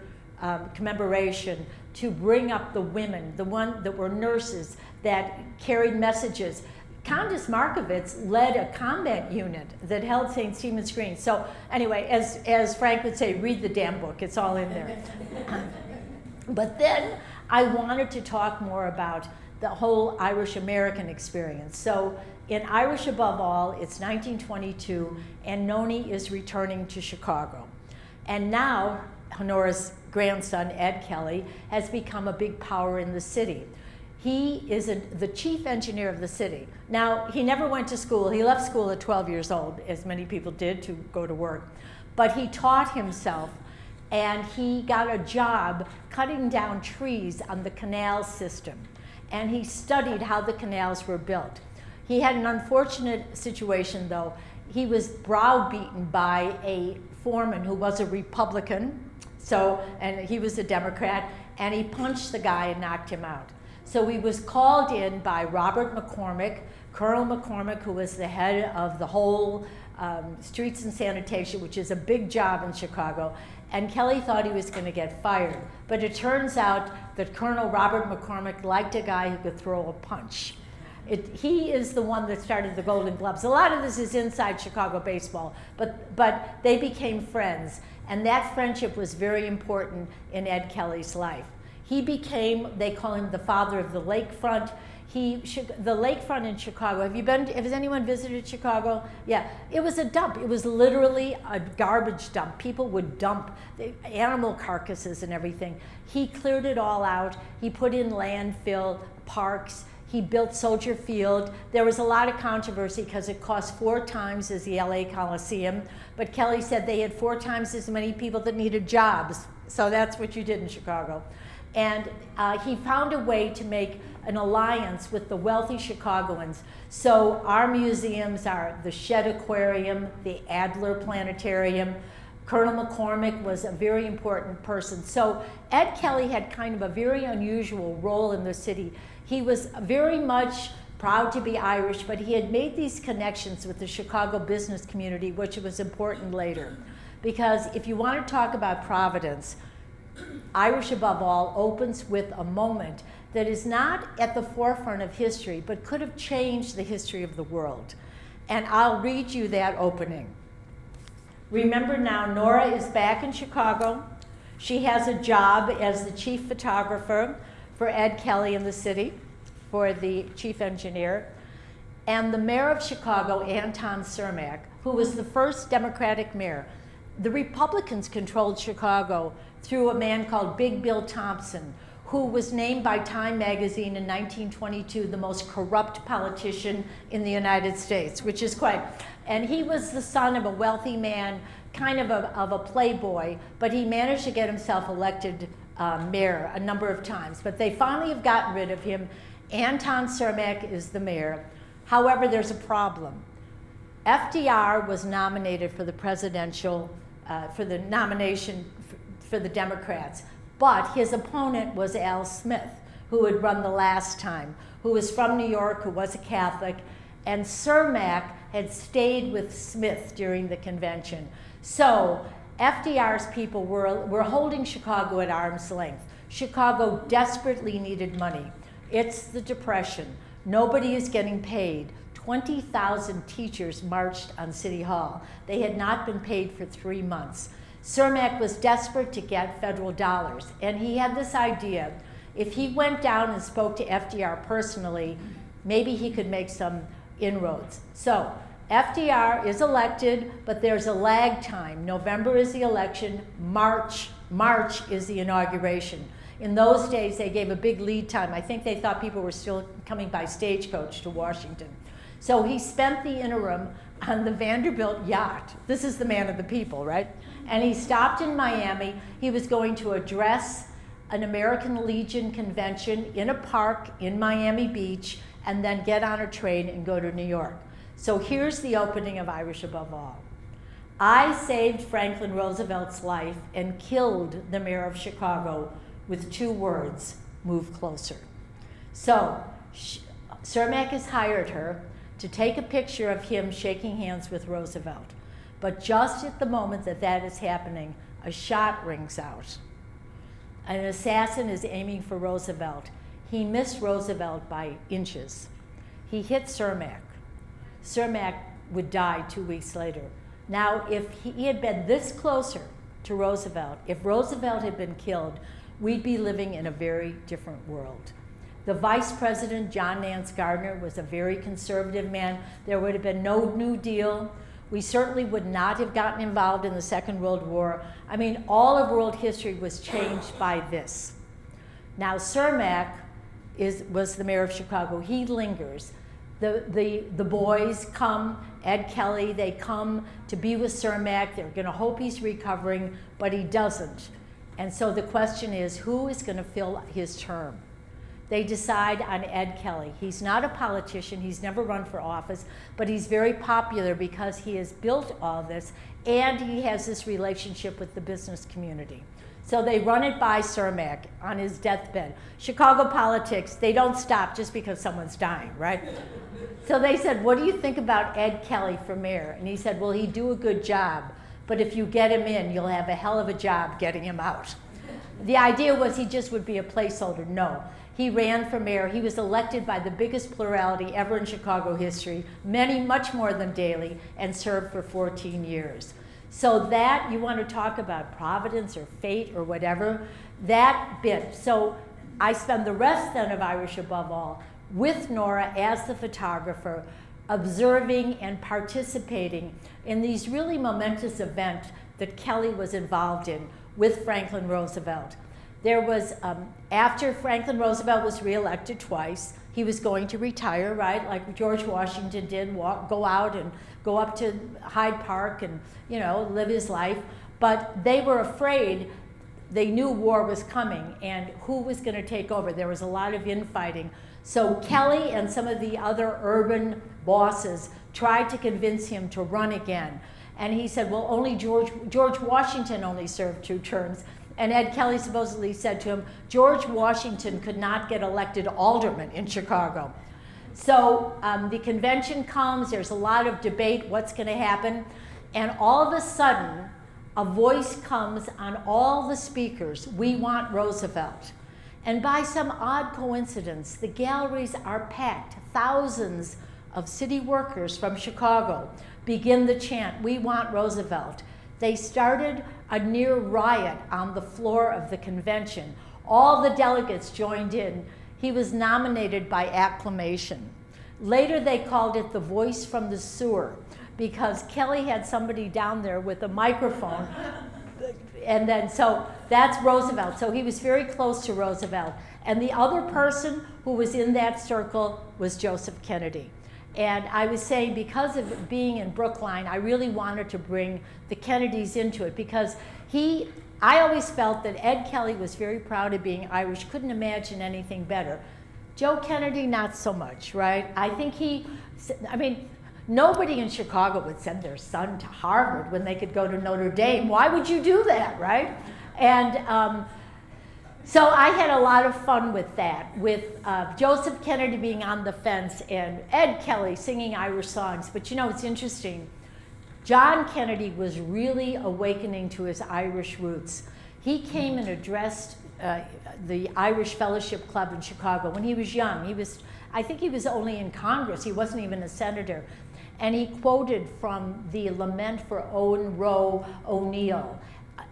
commemoration to bring up the women, the ones that were nurses, that carried messages. Countess Markovitz led a combat unit that held St. Stephen's Green. So anyway, as Frank would say, read the damn book, it's all in there. But then I wanted to talk more about the whole Irish-American experience. So in Irish Above All, it's 1922, and Noni is returning to Chicago. And now Nora's grandson, Ed Kelly, has become a big power in the city. He is the chief engineer of the city. Now, he never went to school. He left school at 12 years old, as many people did, to go to work. But he taught himself, and he got a job cutting down trees on the canal system. And he studied how the canals were built. He had an unfortunate situation, though. He was browbeaten by a foreman who was a Republican, and he was a Democrat, and he punched the guy and knocked him out. So he was called in by Robert McCormick, Colonel McCormick, who was the head of the whole streets and sanitation, which is a big job in Chicago, and Kelly thought he was going to get fired. But it turns out that Colonel Robert McCormick liked a guy who could throw a punch. He is the one that started the Golden Gloves. A lot of this is inside Chicago baseball, but they became friends, and that friendship was very important in Ed Kelly's life. He became, they call him the father of the lakefront. The lakefront in Chicago, has anyone visited Chicago? Yeah, it was a dump. It was literally a garbage dump. People would dump animal carcasses and everything. He cleared it all out. He put in landfill, parks. He built Soldier Field. There was a lot of controversy because it cost 4 times as the LA Coliseum, but Kelly said they had 4 times as many people that needed jobs. So that's what you did in Chicago. And he found a way to make an alliance with the wealthy Chicagoans. So our museums are the Shedd Aquarium, the Adler Planetarium. Colonel McCormick was a very important person. So Ed Kelly had kind of a very unusual role in the city. He was very much proud to be Irish, but he had made these connections with the Chicago business community, which was important later. Because if you want to talk about Providence, Irish Above All opens with a moment that is not at the forefront of history, but could have changed the history of the world. And I'll read you that opening. Remember now, Nora is back in Chicago. She has a job as the chief photographer for Ed Kelly in the city, for the chief engineer. And the mayor of Chicago, Anton Cermak, who was the first Democratic mayor. The Republicans controlled Chicago through a man called Big Bill Thompson, who was named by Time magazine in 1922 the most corrupt politician in the United States, which is quite, and he was the son of a wealthy man, kind of a playboy, but he managed to get himself elected mayor a number of times. But they finally have gotten rid of him. Anton Cermak is the mayor. However, there's a problem. FDR was nominated for the presidential, for the nomination for the Democrats, but his opponent was Al Smith, who had run the last time, who was from New York, who was a Catholic, and Cermak had stayed with Smith during the convention. So FDR's people were holding Chicago at arm's length. Chicago desperately needed money. It's the Depression. Nobody is getting paid. 20,000 teachers marched on City Hall. They had not been paid for 3 months. Cermak was desperate to get federal dollars, and he had this idea. If he went down and spoke to FDR personally, maybe he could make some inroads. So FDR is elected, but there's a lag time. November is the election, March is the inauguration. In those days, they gave a big lead time. I think they thought people were still coming by stagecoach to Washington. So he spent the interim on the Vanderbilt yacht. This is the man of the people, right? And he stopped in Miami. He was going to address an American Legion convention in a park in Miami Beach, and then get on a train and go to New York. So here's the opening of Irish Above All. I saved Franklin Roosevelt's life and killed the mayor of Chicago with 2 words, move closer. So Cermak has hired her to take a picture of him shaking hands with Roosevelt. But just at the moment that that is happening, a shot rings out. An assassin is aiming for Roosevelt. He missed Roosevelt by inches. He hit Cermak. Cermak would die 2 weeks later. Now, if he had been this closer to Roosevelt, if Roosevelt had been killed, we'd be living in a very different world. The vice president, John Nance Gardner, was a very conservative man. There would have been no New Deal. We certainly would not have gotten involved in the Second World War. I mean, all of world history was changed by this. Now, Cermak was the mayor of Chicago. He lingers. The boys come, Ed Kelly, they come to be with Cermak. They're going to hope he's recovering, but he doesn't. And so the question is, who is going to fill his term? They decide on Ed Kelly. He's not a politician, he's never run for office, but he's very popular because he has built all this and he has this relationship with the business community. So they run it by Cermak on his deathbed. Chicago politics, they don't stop just because someone's dying, right? So they said, what do you think about Ed Kelly for mayor? And he said, well, he'd do a good job, but if you get him in, you'll have a hell of a job getting him out. The idea was he just would be a placeholder. No. He ran for mayor. He was elected by the biggest plurality ever in Chicago history, much more than Daley, and served for 14 years. So that, you want to talk about providence or fate or whatever, that bit. So I spend the rest then of Irish Above All with Nora as the photographer, observing and participating in these really momentous events that Kelly was involved in with Franklin Roosevelt. There was, after Franklin Roosevelt was reelected twice, he was going to retire, right, like George Washington did, go out and go up to Hyde Park and, live his life. But they were afraid, they knew war was coming and who was going to take over. There was a lot of infighting. So Kelly and some of the other urban bosses tried to convince him to run again. And he said, well, only George Washington only served 2 terms. And Ed Kelly supposedly said to him, George Washington could not get elected alderman in Chicago. So the convention comes, there's a lot of debate, what's going to happen, and all of a sudden, a voice comes on all the speakers, we want Roosevelt. And by some odd coincidence, the galleries are packed. Thousands of city workers from Chicago begin the chant, we want Roosevelt. They started a near riot on the floor of the convention. All the delegates joined in. He was nominated by acclamation. Later they called it the voice from the sewer because Kelly had somebody down there with a microphone. And then, so that's Roosevelt. So he was very close to Roosevelt. And the other person who was in that circle was Joseph Kennedy. And I was saying, because of being in Brookline, I really wanted to bring the Kennedys into it because I always felt that Ed Kelly was very proud of being Irish, couldn't imagine anything better. Joe Kennedy, not so much, right? I think nobody in Chicago would send their son to Harvard when they could go to Notre Dame. Why would you do that, right? And so I had a lot of fun with that, with Joseph Kennedy being on the fence and Ed Kelly singing Irish songs. But it's interesting. John Kennedy was really awakening to his Irish roots. He came and addressed the Irish Fellowship Club in Chicago when he was young. I think he was only in Congress. He wasn't even a senator. And he quoted from the Lament for Owen Roe O'Neill.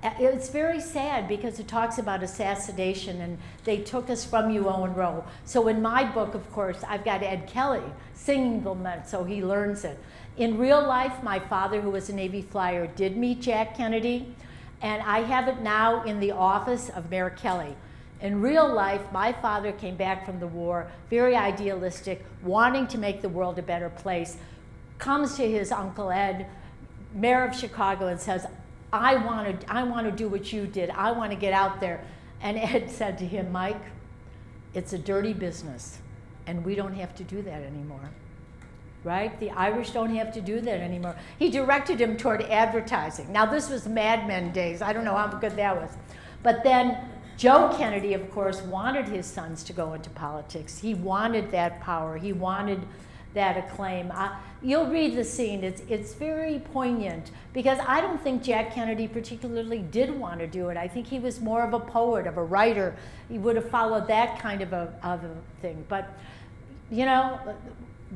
It's very sad because it talks about assassination and they took us from you, Owen Roe. So in my book, of course, I've got Ed Kelly singing the lament so he learns it. In real life, my father, who was a Navy flyer, did meet Jack Kennedy, and I have it now in the office of Mayor Kelly. In real life, my father came back from the war, very idealistic, wanting to make the world a better place, comes to his Uncle Ed, mayor of Chicago, and says, I want to do what you did. I want to get out there. And Ed said to him, Mike, it's a dirty business, and we don't have to do that anymore. Right? The Irish don't have to do that anymore. He directed him toward advertising. Now, this was Mad Men days. I don't know how good that was. But then Joe Kennedy, of course, wanted his sons to go into politics. He wanted that power. He wanted that acclaim. You'll read the scene. It's very poignant because I don't think Jack Kennedy particularly did want to do it. I think he was more of a poet, of a writer. He would have followed that kind of a thing. But, you know,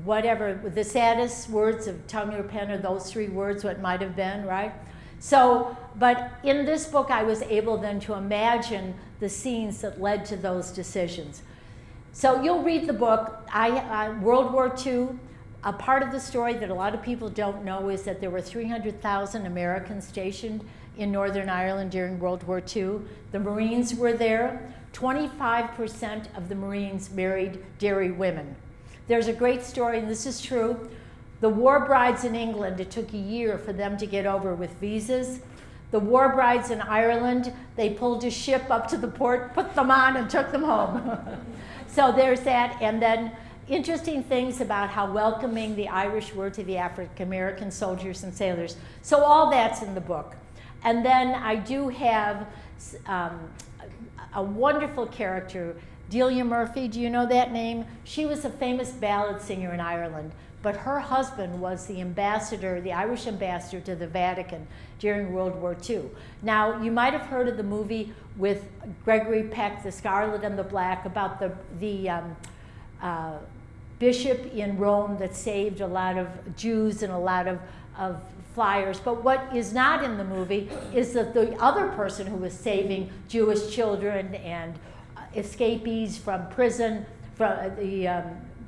whatever, the saddest words of tongue or pen are those 3 words, what might have been, right? So, but in this book, I was able then to imagine the scenes that led to those decisions. So you'll read the book. World War II, a part of the story that a lot of people don't know is that there were 300,000 Americans stationed in Northern Ireland during World War II. The Marines were there. 25% of the Marines married dairy women. There's a great story, and this is true. The war brides in England, it took a year for them to get over with visas. The war brides in Ireland, they pulled a ship up to the port, put them on, and took them home. So there's that. And then interesting things about how welcoming the Irish were to the African American soldiers and sailors. So all that's in the book. And then I do have a wonderful character, Delia Murphy. Do you know that name? She was a famous ballad singer in Ireland, but her husband was the ambassador, the Irish ambassador to the Vatican during World War II. Now, you might have heard of the movie with Gregory Peck, The Scarlet and the Black, about the bishop in Rome that saved a lot of Jews and a lot of flyers. But what is not in the movie is that the other person who was saving Jewish children and escapees from prison, from the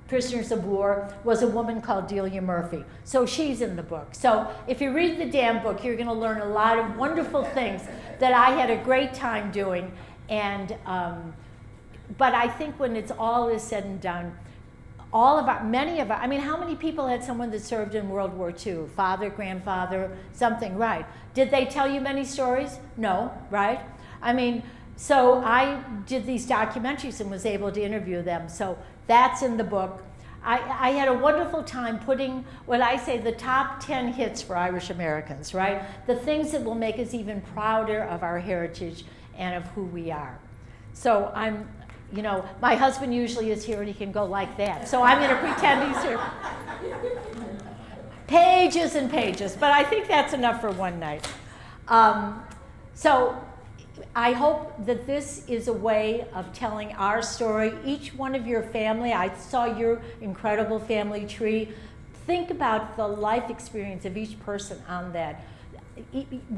prisoners of war, was a woman called Delia Murphy. So she's in the book. So if you read the damn book, you're going to learn a lot of wonderful things that I had a great time doing. And but I think when it's all is said and done, many of our, I mean, how many people had someone that served in World War II? Father, grandfather, something, right? Did they tell you many stories? No, right? I mean, so I did these documentaries and was able to interview them. So that's in the book. I had a wonderful time putting what I say the top 10 hits for Irish Americans, right? The things that will make us even prouder of our heritage and of who we are. So I'm, you know, my husband usually is here and he can go like that. So I'm going to pretend he's here. Pages and pages, but I think that's enough for one night. So I hope that this is a way of telling our story. Each one of your family, I saw your incredible family tree. Think about the life experience of each person on that.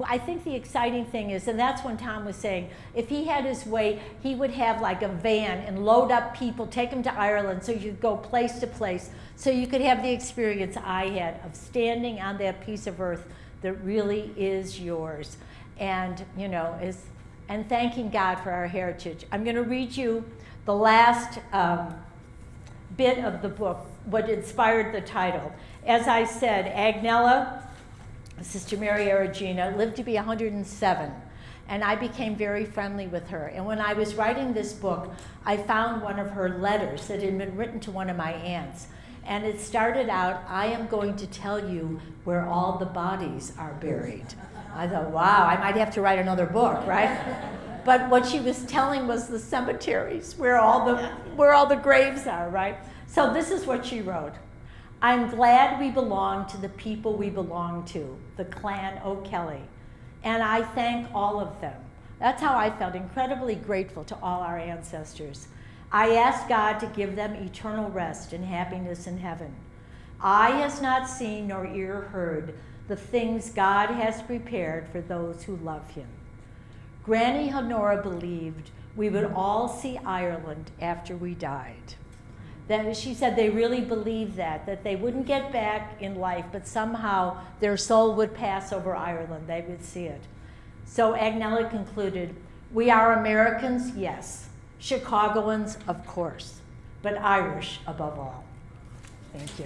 I think the exciting thing is, and that's when Tom was saying, if he had his way, he would have like a van and load up people, take them to Ireland so you could go place to place, so you could have the experience I had of standing on that piece of earth that really is yours. And, you know, and thanking God for our heritage. I'm going to read you the last bit of the book, what inspired the title. As I said, Agnella, Sister Mary Erigena, lived to be 107, and I became very friendly with her. And when I was writing this book, I found one of her letters that had been written to one of my aunts. And it started out, I am going to tell you where all the bodies are buried. I thought, wow, I might have to write another book, right? But what she was telling was the cemeteries, where all the graves are, right? So this is what she wrote. I'm glad we belong to the people we belong to, the clan O'Kelly, and I thank all of them. That's how I felt, incredibly grateful to all our ancestors. I ask God to give them eternal rest and happiness in heaven. Eye has not seen nor ear heard the things God has prepared for those who love him. Granny Honora believed we would all see Ireland after we died. That she said they really believed that they wouldn't get back in life, but somehow their soul would pass over Ireland. They would see it. So Agnella concluded, we are Americans, yes. Chicagoans, of course, but Irish above all. Thank you.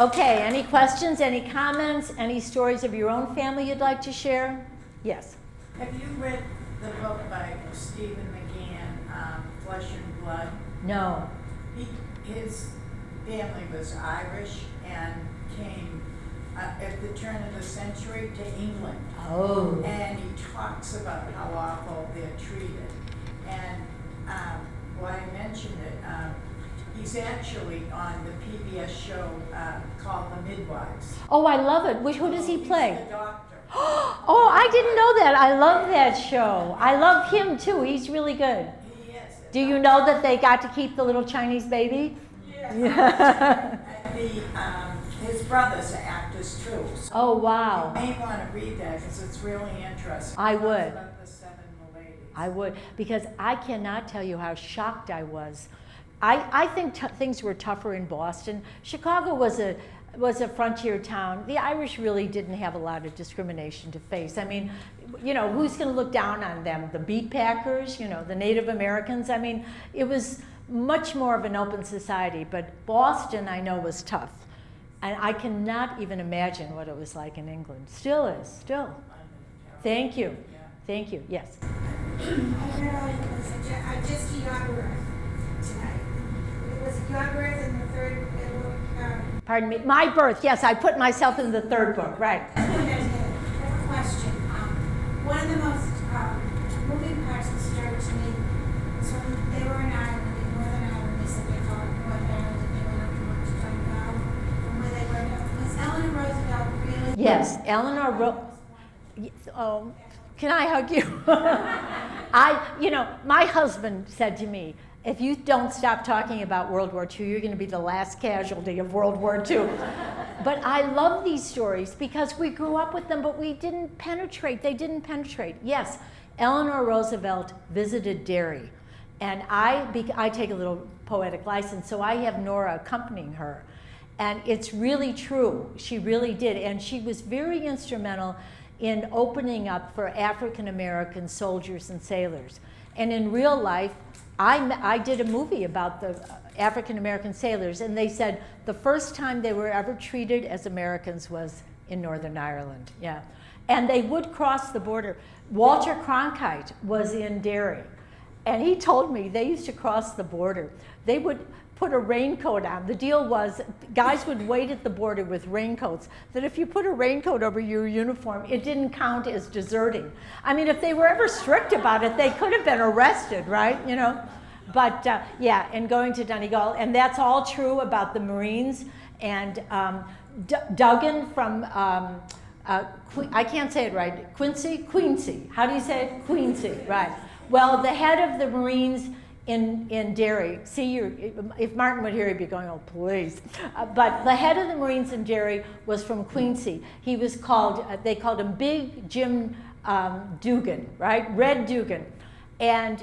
Okay, any questions, any comments, any stories of your own family you'd like to share? Yes. Have you read the book by Stephen McGann, Flesh and Blood? No. His family was Irish and came at the turn of the century to England. Oh. And he talks about how awful they're treated. And why I mentioned it, he's actually on the PBS show called The Midwives. Oh, I love it. Who does he play? He's the doctor. Oh, I didn't know that. I love that show. I love him too. He's really good. He is. Do you know that they got to keep the little Chinese baby? Yeah. His brothers are actors too. So Oh, wow. you may want to read that because it's really interesting. I It's would. about the 7 ladies. I would, because I cannot tell you how shocked I was. I think things were tougher in Boston. Chicago was a frontier town. The Irish really didn't have a lot of discrimination to face. I mean, you know, who's going to look down on them? The beet packers, you know, the Native Americans. I mean, it was much more of an open society, but Boston, I know, was tough. And I cannot even imagine what it was like in England. Still is, still. Thank you. Thank you, yes. I read it was just a young birth tonight. It was a young birth in the third book. Pardon me, my birth, yes, I put myself in the third book, right. I have a question. One of the most moving parts of the story to me was when they were in Ireland, in Northern Ireland. They said they called it Northern Ireland, and they went up to Montreal from where they were. Was Eleanor Roosevelt really? Yes, Eleanor oh, can I hug you? You know, my husband said to me, if you don't stop talking about World War II, you're going to be the last casualty of World War II. But I love these stories because we grew up with them, but we didn't penetrate. They didn't penetrate. Yes, Eleanor Roosevelt visited Derry. And I take a little poetic license, so I have Nora accompanying her. And it's really true. She really did. And she was very instrumental in opening up for African American soldiers and sailors. And in real life, I did a movie about the African American sailors, and they said the first time they were ever treated as Americans was in Northern Ireland, yeah. And they would cross the border. Walter Cronkite was in Derry, and he told me they used to cross the border. They would put a raincoat on. The deal was guys would wait at the border with raincoats, that if you put a raincoat over your uniform, it didn't count as deserting. I mean, if they were ever strict about it, they could have been arrested, right? You know? But yeah, and going to Donegal, and that's all true about the Marines. And Duggan from, I can't say it right, Quincy. How do you say it? Quincy, right. Well, the head of the Marines in Derry, if Martin would hear, he'd be going, oh, please. But the head of the Marines in Derry was from Quincy. He was called, they called him Big Jim Dugan, right? Red Dugan. And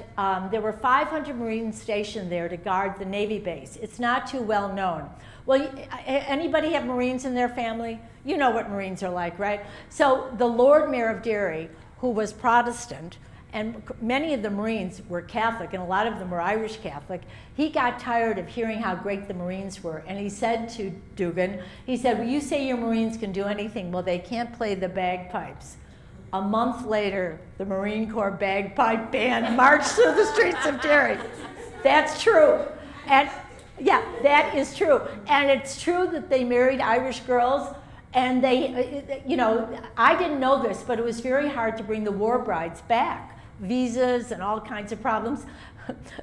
there were 500 Marines stationed there to guard the Navy base. It's not too well known. Well, anybody have Marines in their family? You know what Marines are like, right? So the Lord Mayor of Derry, who was Protestant, and many of the Marines were Catholic, and a lot of them were Irish Catholic, he got tired of hearing how great the Marines were, and he said to Dugan, he said, well, you say your Marines can do anything, well, they can't play the bagpipes. A month later, the Marine Corps bagpipe band marched through the streets of Derry. That's true. And yeah, that is true. And it's true that they married Irish girls, and they, you know, I didn't know this, but it was very hard to bring the war brides back. Visas and all kinds of problems.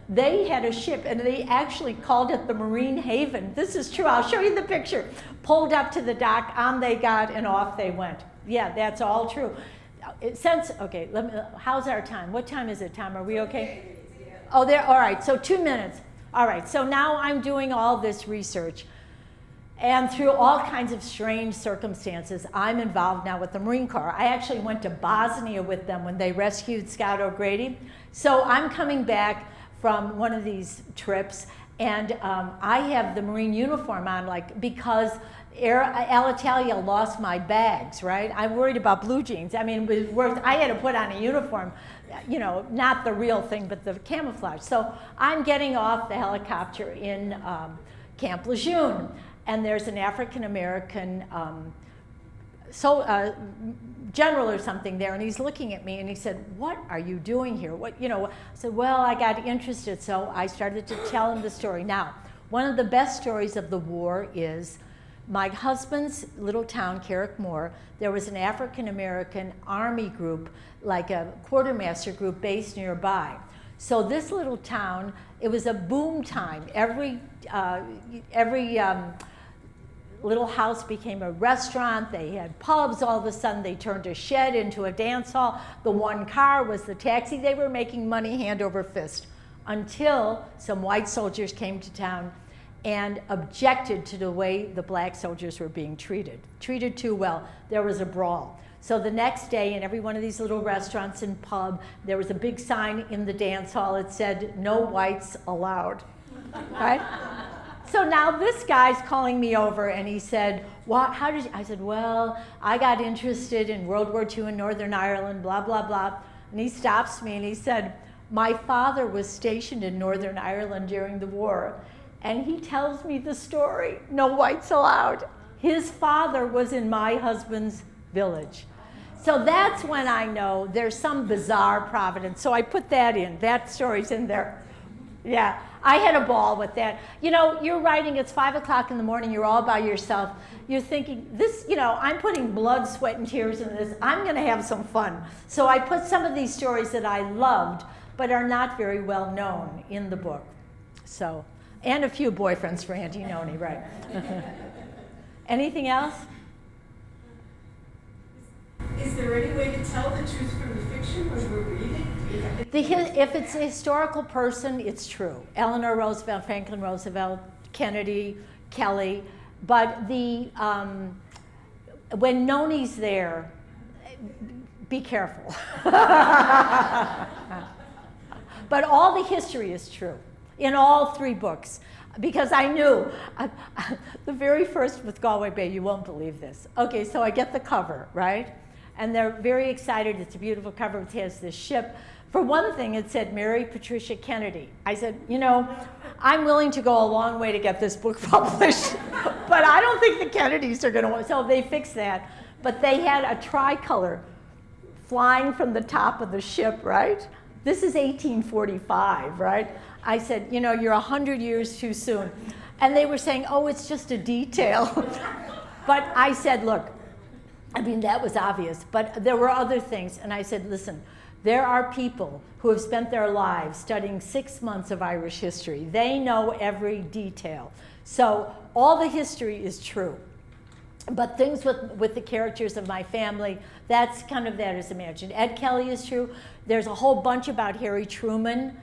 They had a ship, and they actually called it the Marine Haven. This is true. I'll show you the picture. Pulled up to the dock, on they got, and off they went. Yeah, that's all true. Okay, how's our time? What time is it, Tom? Are we okay? Oh, there. All right, so 2 minutes. All right, so now I'm doing all this research. And through all kinds of strange circumstances, I'm involved now with the Marine Corps. I actually went to Bosnia with them when they rescued Scott O'Grady. So I'm coming back from one of these trips, and I have the Marine uniform on, like, because Alitalia lost my bags, right? I'm worried about blue jeans. I mean, I had to put on a uniform, you know, not the real thing, but the camouflage. So I'm getting off the helicopter in Camp Lejeune. And there's an African-American general or something there, and he's looking at me, and he said, what are you doing here? What, you know? I said, well, I got interested, so I started to tell him the story. Now, one of the best stories of the war is my husband's little town, Carrickmore. There was an African-American army group, like a quartermaster group based nearby. So this little town, It was a boom time. Every little house became a restaurant. They had pubs. All of a sudden, they turned a shed into a dance hall. The one car was the taxi. They were making money hand over fist until some white soldiers came to town and objected to the way the black soldiers were being treated too well. There was a brawl. So the next day, in every one of these little restaurants and pub, there was a big sign in the dance hall. It said, "No whites allowed," right? So now this guy's calling me over, and he said, "What? How did you?" I said, "Well, I got interested in World War II in Northern Ireland, blah, blah, blah." And he stops me and he said, "My father was stationed in Northern Ireland during the war." And he tells me the story, "No whites allowed." His father was in my husband's village. So that's when I know there's some bizarre providence. So I put that in. That story's in there. Yeah, I had a ball with that. You know, you're writing, it's 5 o'clock in the morning, you're all by yourself. You're thinking, this, you know, I'm putting blood, sweat, and tears in this. I'm going to have some fun. So I put some of these stories that I loved, but are not very well known in the book. So, and a few boyfriends for Auntie Noni, right? Anything else? Is there any way to tell the truth from the fiction when we're reading? If it's a historical person, it's true. Eleanor Roosevelt, Franklin Roosevelt, Kennedy, Kelly. But when Noni's there, be careful. But all the history is true in all 3 books. Because I knew, the very first with Galway Bay, you won't believe this. Okay, so I get the cover, right? And they're very excited. It's a beautiful cover. It has this ship. For one thing, it said Mary Patricia Kennedy. I said, you know, I'm willing to go a long way to get this book published, but I don't think the Kennedys are going to want. So they fixed that. But they had a tricolor flying from the top of the ship, right? This is 1845, right? I said, you know, you're 100 years too soon. And they were saying, oh, it's just a detail. But I said, look, I mean, that was obvious, but there were other things. And I said, listen, there are people who have spent their lives studying 6 months of Irish history. They know every detail. So all the history is true. But things with the characters of my family, that's kind of that is imagined. Ed Kelly is true. There's a whole bunch about Harry Truman,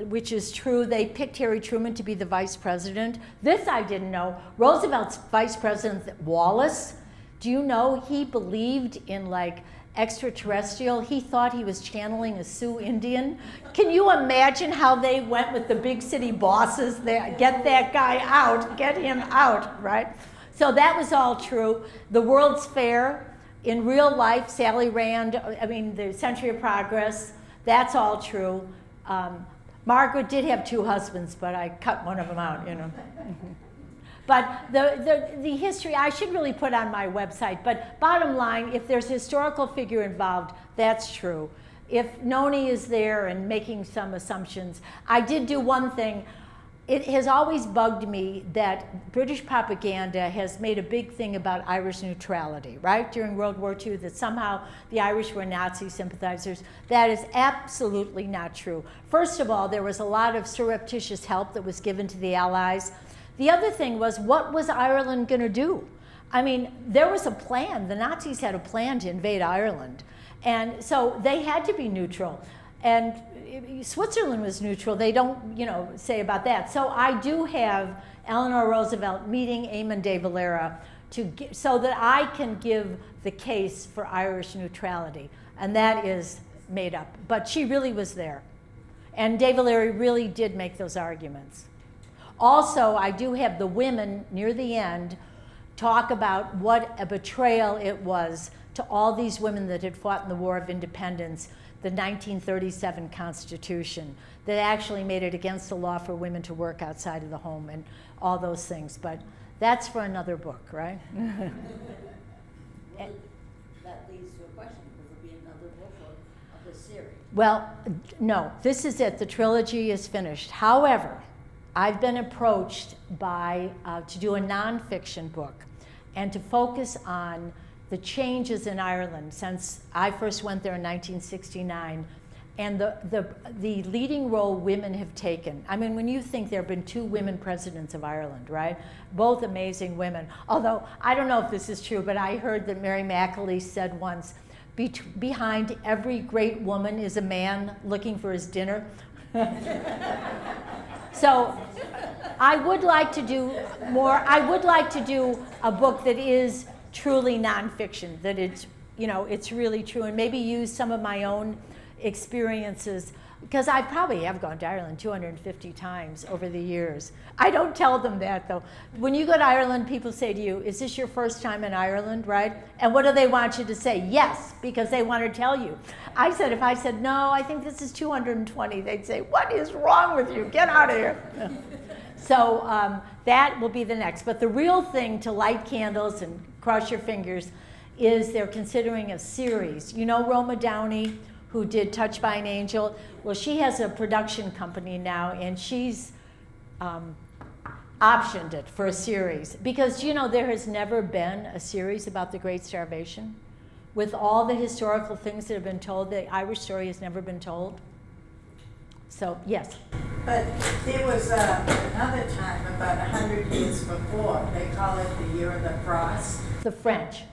which is true. They picked Harry Truman to be the vice president. This I didn't know. Roosevelt's vice president, Wallace, do you know he believed in like extraterrestrial? He thought he was channeling a Sioux Indian. Can you imagine how they went with the big city bosses there? Get that guy out, get him out, right? So that was all true. The World's Fair, in real life, Sally Rand, I mean, the Century of Progress, that's all true. Margaret did have 2 husbands, but I cut one of them out, you know. But the history, I should really put on my website, but bottom line, if there's a historical figure involved, that's true. If Noni is there and making some assumptions, I did do one thing. It has always bugged me that British propaganda has made a big thing about Irish neutrality, right? During World War II, that somehow the Irish were Nazi sympathizers. That is absolutely not true. First of all, there was a lot of surreptitious help that was given to the Allies. The other thing was, what was Ireland going to do? I mean, there was a plan. The Nazis had a plan to invade Ireland. And so they had to be neutral. And Switzerland was neutral. They don't, you know, say about that. So I do have Eleanor Roosevelt meeting Eamon de Valera so that I can give the case for Irish neutrality. And that is made up. But she really was there. And de Valera really did make those arguments. Also, I do have the women near the end talk about what a betrayal it was to all these women that had fought in the War of Independence, the 1937 Constitution, that actually made it against the law for women to work outside of the home and all those things. But that's for another book, right? Well, that leads to a question. Will there be another book of this series? Well, no, this is it. The trilogy is finished. However, I've been approached by, to do a nonfiction book and to focus on the changes in Ireland since I first went there in 1969 and the leading role women have taken. I mean, when you think there have been 2 women presidents of Ireland, right? Both amazing women. Although, I don't know if this is true, but I heard that Mary McAleese said once, behind every great woman is a man looking for his dinner. So, I would like to do more. I would like to do a book that is truly nonfiction, that it's, you know, it's really true, and maybe use some of my own experiences, because I probably have gone to Ireland 250 times over the years. I don't tell them that, though. When you go to Ireland, people say to you, is this your first time in Ireland, right? And what do they want you to say? Yes, because they want to tell you. I said, if I said, no, I think this is 220, they'd say, what is wrong with you? Get out of here. So that will be the next. But the real thing to light candles and cross your fingers is they're considering a series. You know Roma Downey, who did Touched by an Angel? Well, she has a production company now, and she's optioned it for a series. Because, you know, there has never been a series about the Great Starvation. With all the historical things that have been told, the Irish story has never been told. So, yes. But there was another time, about 100 years before, they call it the Year of the Frost. The French.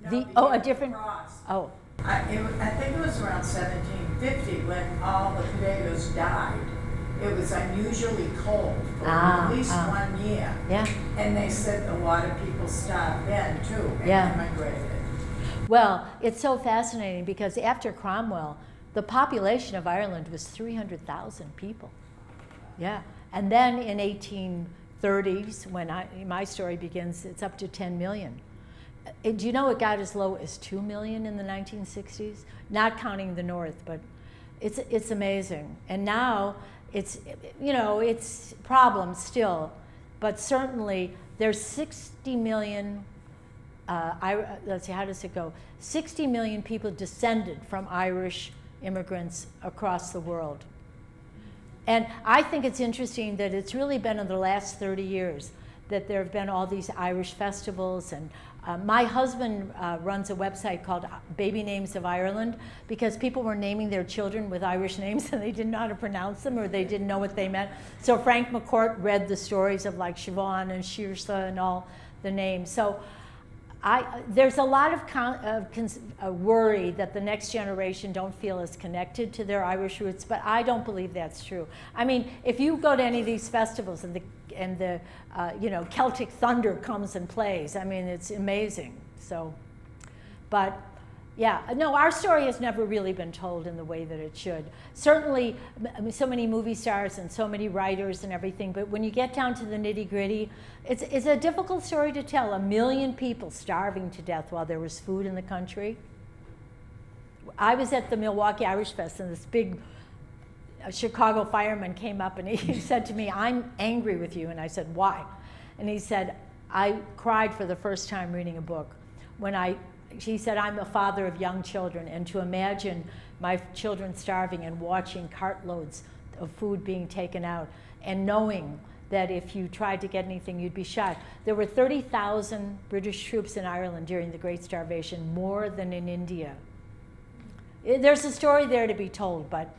No, The- Year oh, a of the different- Frost. Oh, I think it was around 1750 when all the potatoes died. It was unusually cold for at least 1 year. yeah. And they said the water people starved then too and Yeah. immigrated. Well, it's so fascinating because after Cromwell, the population of Ireland was 300,000 people. Yeah. And then in 1830s, when my story begins, it's up to 10 million. Do you know it got as low as 2 million in the 1960s? Not counting the North, but it's amazing. And now it's, you know, it's problems still, but certainly there's 60 million, let's see, how does it go? 60 million people descended from Irish immigrants across the world. And I think it's interesting that it's really been in the last 30 years that there have been all these Irish festivals. And my husband runs a website called Baby Names of Ireland, because people were naming their children with Irish names and they didn't know how to pronounce them, or they didn't know what they meant. So Frank McCourt read the stories of like Siobhan and Saoirse and all the names. So there's a lot of worry that the next generation don't feel as connected to their Irish roots, but I don't believe that's true. I mean, if you go to any of these festivals and the you know, Celtic thunder comes and plays, I mean, it's amazing. So, but yeah, no, our story has never really been told in the way that it should. Certainly, I mean, so many movie stars and so many writers and everything, but when you get down to the nitty-gritty, it's a difficult story to tell. 1 million people starving to death while there was food in the country. I was at the Milwaukee Irish Fest, and this big Chicago fireman came up and he said to me, "I'm angry with you." And I said, "Why?" And he said, "I cried for the first time reading a book. He said, I'm a father of young children, and to imagine my children starving and watching cartloads of food being taken out and knowing that if you tried to get anything, you'd be shot." There were 30,000 British troops in Ireland during the Great Starvation, more than in India. There's a story there to be told, but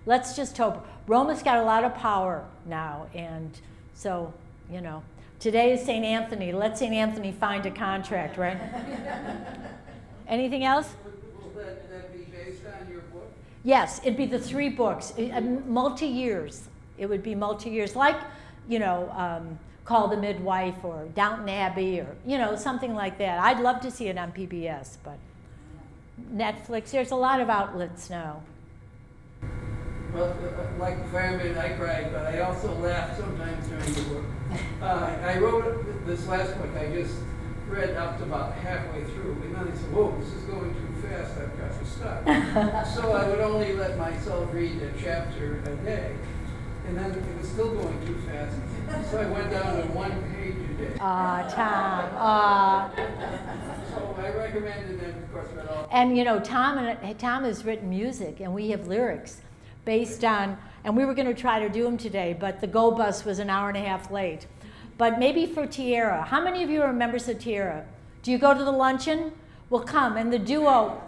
let's just hope. Roma's got a lot of power now, and so, you know, today is St. Anthony. Let St. Anthony find a contract, right? Anything else? Will that be based on your book? Yes, it'd be the 3 books, multi-years. It would be multi-years, like, you know, Call the Midwife or Downton Abbey or, you know, something like that. I'd love to see it on PBS, but Netflix, there's a lot of outlets now. Well, like the fireman, I cried, but I also laughed sometimes during the book. I wrote this last book. I just read up to about halfway through, and then I said, "Whoa, this is going too fast. I've got to stop." So I would only let myself read a chapter a day, and then it was still going too fast. So I went down to 1 page a day. Tom. So I recommended it, and of course, read all. And you know, Tom has written music, and we have lyrics based on, and we were going to try to do them today, but the Go Bus was an hour and a half late. But maybe for Tierra. How many of you are members of Tierra? Do you go to the luncheon? Well, come, and the duo.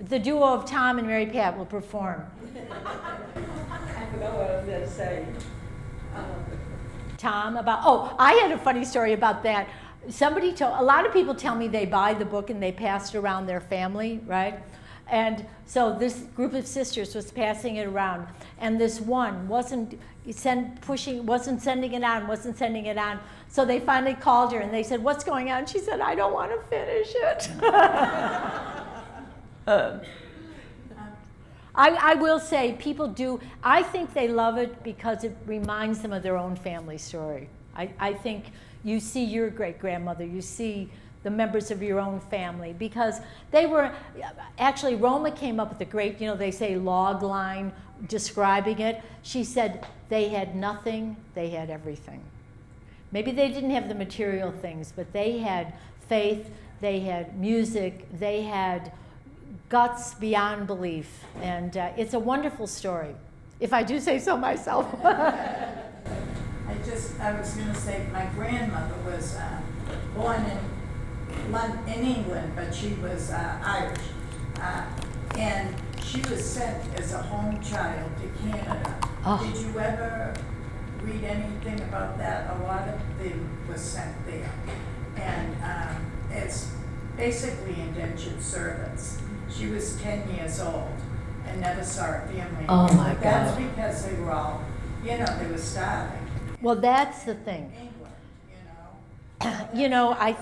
The duo of Tom and Mary Pat will perform. I forgot what I was going to say. Tom, I had a funny story about that. A lot of people tell me they buy the book and they pass it around their family, right? And so this group of sisters was passing it around, and this one wasn't sending it on. So they finally called her and they said, "What's going on?" She said, "I don't want to finish it." I will say people do, I think they love it because it reminds them of their own family story. I think you see your great-grandmother, you see the members of your own family, because they were, actually Roma came up with a great, they say log line describing it. She said they had nothing, they had everything. Maybe they didn't have the material things, but they had faith, they had music, they had guts beyond belief, and it's a wonderful story, if I do say so myself. I was going to say my grandmother was born in England, but she was Irish, and she was sent as a home child to Canada. Oh. Did you ever read anything about that? A lot of them was sent there, and it's basically indentured servants. She was 10 years old and never saw her family. Oh my God. That's because they were all, they were starving. Well, that's the thing. England, I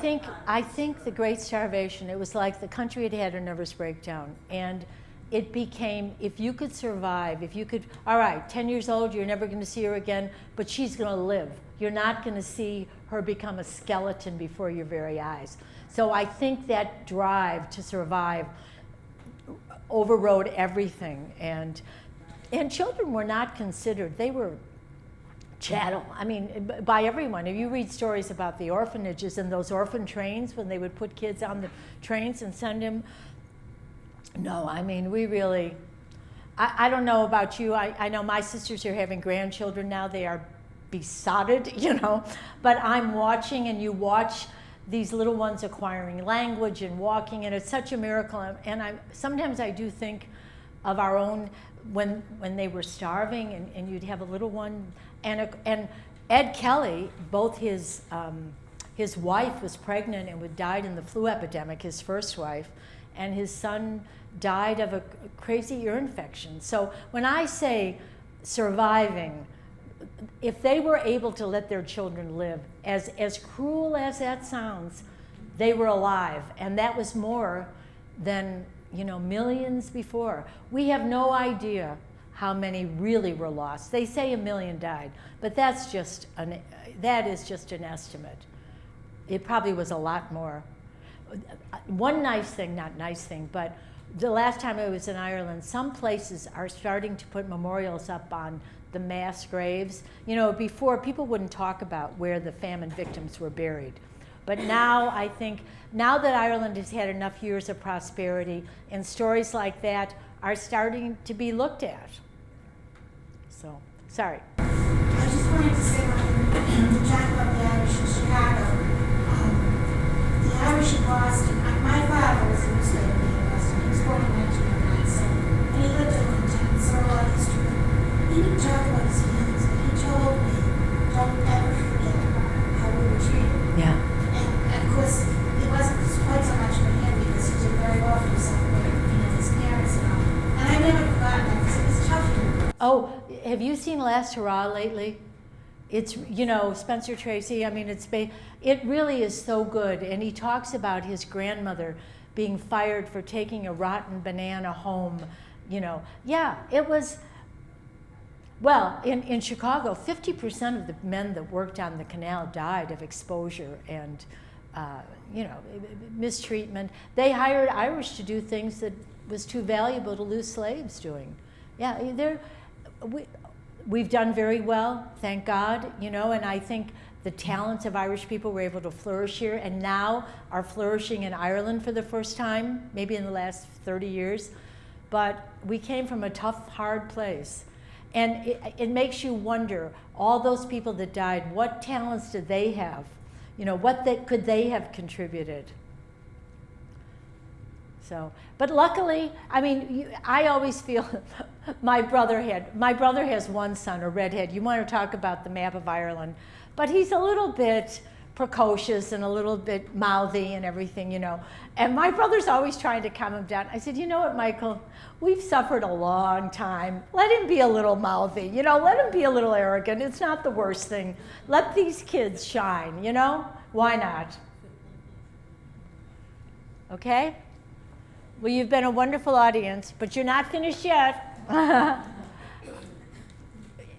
think the Great Starvation, it was like the country had had a nervous breakdown, and it became, if you could survive, all right, 10 years old, you're never going to see her again, but she's going to live. You're not going to see her become a skeleton before your very eyes. So I think that drive to survive overrode everything, and children were not considered. They were chattel. I mean, by everyone. If you read stories about the orphanages and those orphan trains when they would put kids on the trains and send them, no, I mean, we really, I don't know about you. I know my sisters are having grandchildren now. They are besotted, but I'm watching, and you watch these little ones acquiring language and walking, and it's such a miracle. And sometimes I do think of our own, when they were starving, and you'd have a little one, and Ed Kelly, both his wife was pregnant and died in the flu epidemic, his first wife, and his son died of a crazy ear infection. So when I say surviving, if they were able to let their children live, as cruel as that sounds, they were alive, and that was more than millions before. We have no idea how many really were lost. They say 1 million died, but that is just an estimate. It probably was a lot more. One nice thing, not nice thing, but the last time I was in Ireland, some places are starting to put memorials up on the mass graves. Before, people wouldn't talk about where the famine victims were buried. But now, I think, now that Ireland has had enough years of prosperity, and stories like that are starting to be looked at. So, sorry. I just wanted to say to talk about the Irish in Chicago. The Irish in Boston, my father was a newspaper man in Boston. He was born in 1997, and he lived in London, so a lot of history. He didn't talk about his feelings, but he told me, don't ever forget how we were treated. Yeah. And of course, it wasn't quite so much for him because he did very well for himself, his parents and all. And I never forgot that because it was tough for him. Oh, have you seen Last Hurrah lately? It's, Spencer Tracy, I mean, it really is so good. And he talks about his grandmother being fired for taking a rotten banana home, Yeah, it was, well, in Chicago, 50% of the men that worked on the canal died of exposure and, mistreatment. They hired Irish to do things that was too valuable to lose slaves doing. Yeah, we've done very well, thank God, and I think the talents of Irish people were able to flourish here, and now are flourishing in Ireland for the first time, maybe in the last 30 years. But we came from a tough, hard place. And it makes you wonder, all those people that died, what talents did they have? What could they have contributed? So, but luckily, I mean, I always feel my brother has one son, a redhead. You want to talk about the map of Ireland, but he's a little bit precocious and a little bit mouthy and everything, you know. And my brother's always trying to calm him down. I said, you know what, Michael, we've suffered a long time. Let him be a little mouthy, you know, let him be a little arrogant. It's not the worst thing. Let these kids shine, you know? Why not? Okay? Well, you've been a wonderful audience, but you're not finished yet.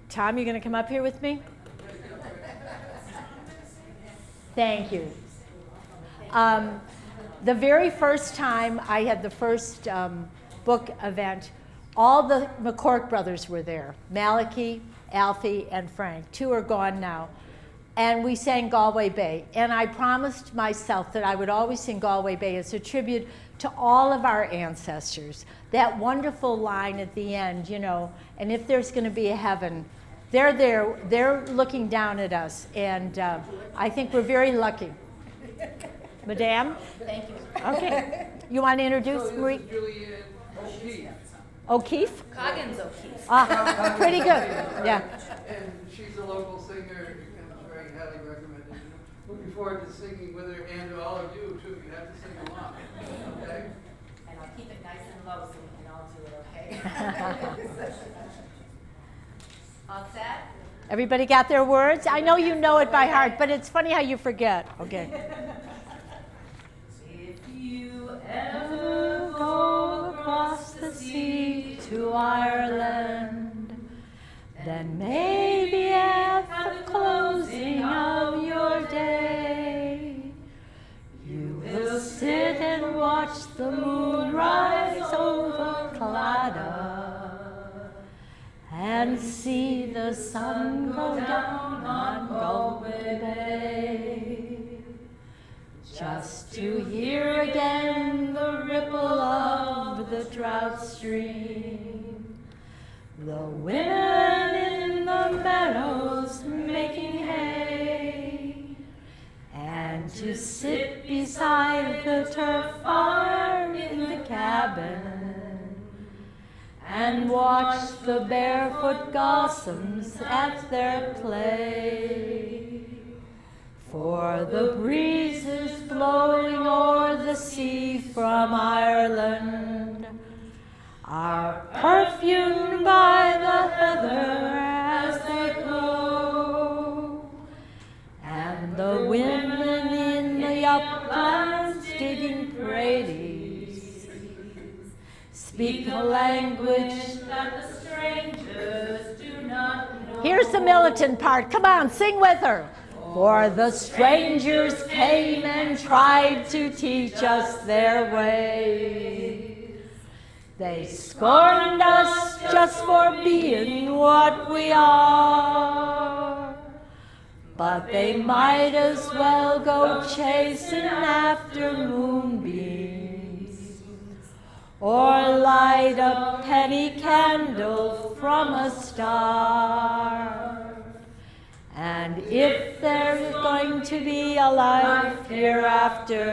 Tom, you going to come up here with me? Thank you. The very first time I had the first book event, all the McCork brothers were there. Malachi, Alfie, and Frank. 2 are gone now. And we sang Galway Bay. And I promised myself that I would always sing Galway Bay as a tribute to all of our ancestors. That wonderful line at the end, you know, and if there's going to be a heaven, they're there, they're looking down at us. And I think we're very lucky. Madame? Thank you. Okay. You want to introduce Marie? This is Julianne O'Keefe. O'Keefe? Coggins O'Keefe. Ah, pretty good. Yeah. And she's a local singer and very highly recommended. Looking forward to singing with her and to all of you too. You have to sing along. Okay? And I'll keep it nice and low so we can all do it, okay? All set? Everybody got their words? I know you know it by heart, but it's funny how you forget. Okay. If you ever go across the sea to Ireland, Then maybe at the closing of your day, you will sit and watch the moon rise over Claddagh and see the sun go down on Galway Bay, just to hear again the ripple of the trout stream, the women in the meadows making hay, and to sit beside the turf fire in the cabin and watch the barefoot gossames at their play. For the breezes blowing o'er the sea from Ireland are perfumed by the heather as they glow, and the women in the uplands digging praties speak the language that the strangers do not know. Here's the militant part. Come on, sing with her. For the strangers came and tried to teach us their ways. They scorned us just for being what we are. But they might as well go chasing after moonbeams or light a penny candle from a star. And if there's going to be a life hereafter,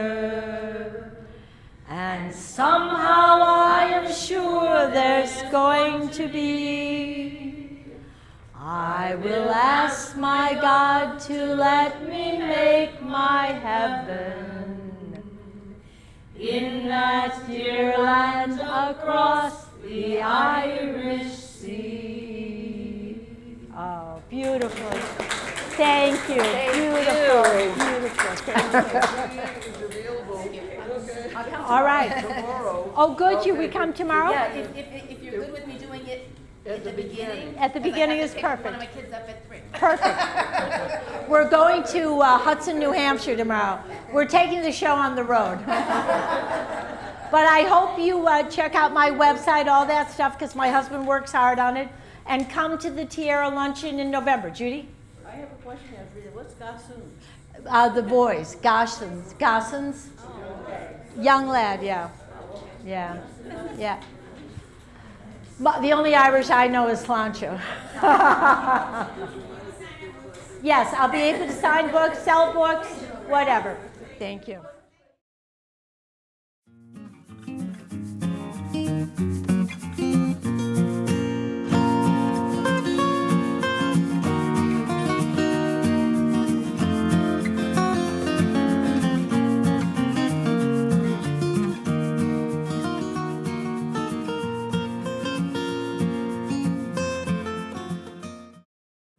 and somehow I am sure there's going to be, I will ask my God to let me make my heaven in that dear land across the Irish Sea. Oh, beautiful. Thank you. Beautiful. All right. Tomorrow. Oh, good. We come tomorrow? Yeah, if you're good with me doing it at the beginning. At the beginning is Because I have to pick perfect. one of my kids up at 3. Perfect. We're going to Hudson, New Hampshire tomorrow. We're taking the show on the road. But I hope you check out my website, all that stuff, because my husband works hard on it. And come to the Tierra Luncheon in November. Judy? I have a question, Frida. What's gossoon? The boys. Gossons. Gossons? Young lad, yeah. Yeah. Yeah. The only Irish I know is Sláinte. Yes, I'll be able to sign books, sell books, whatever. Thank you. Bye.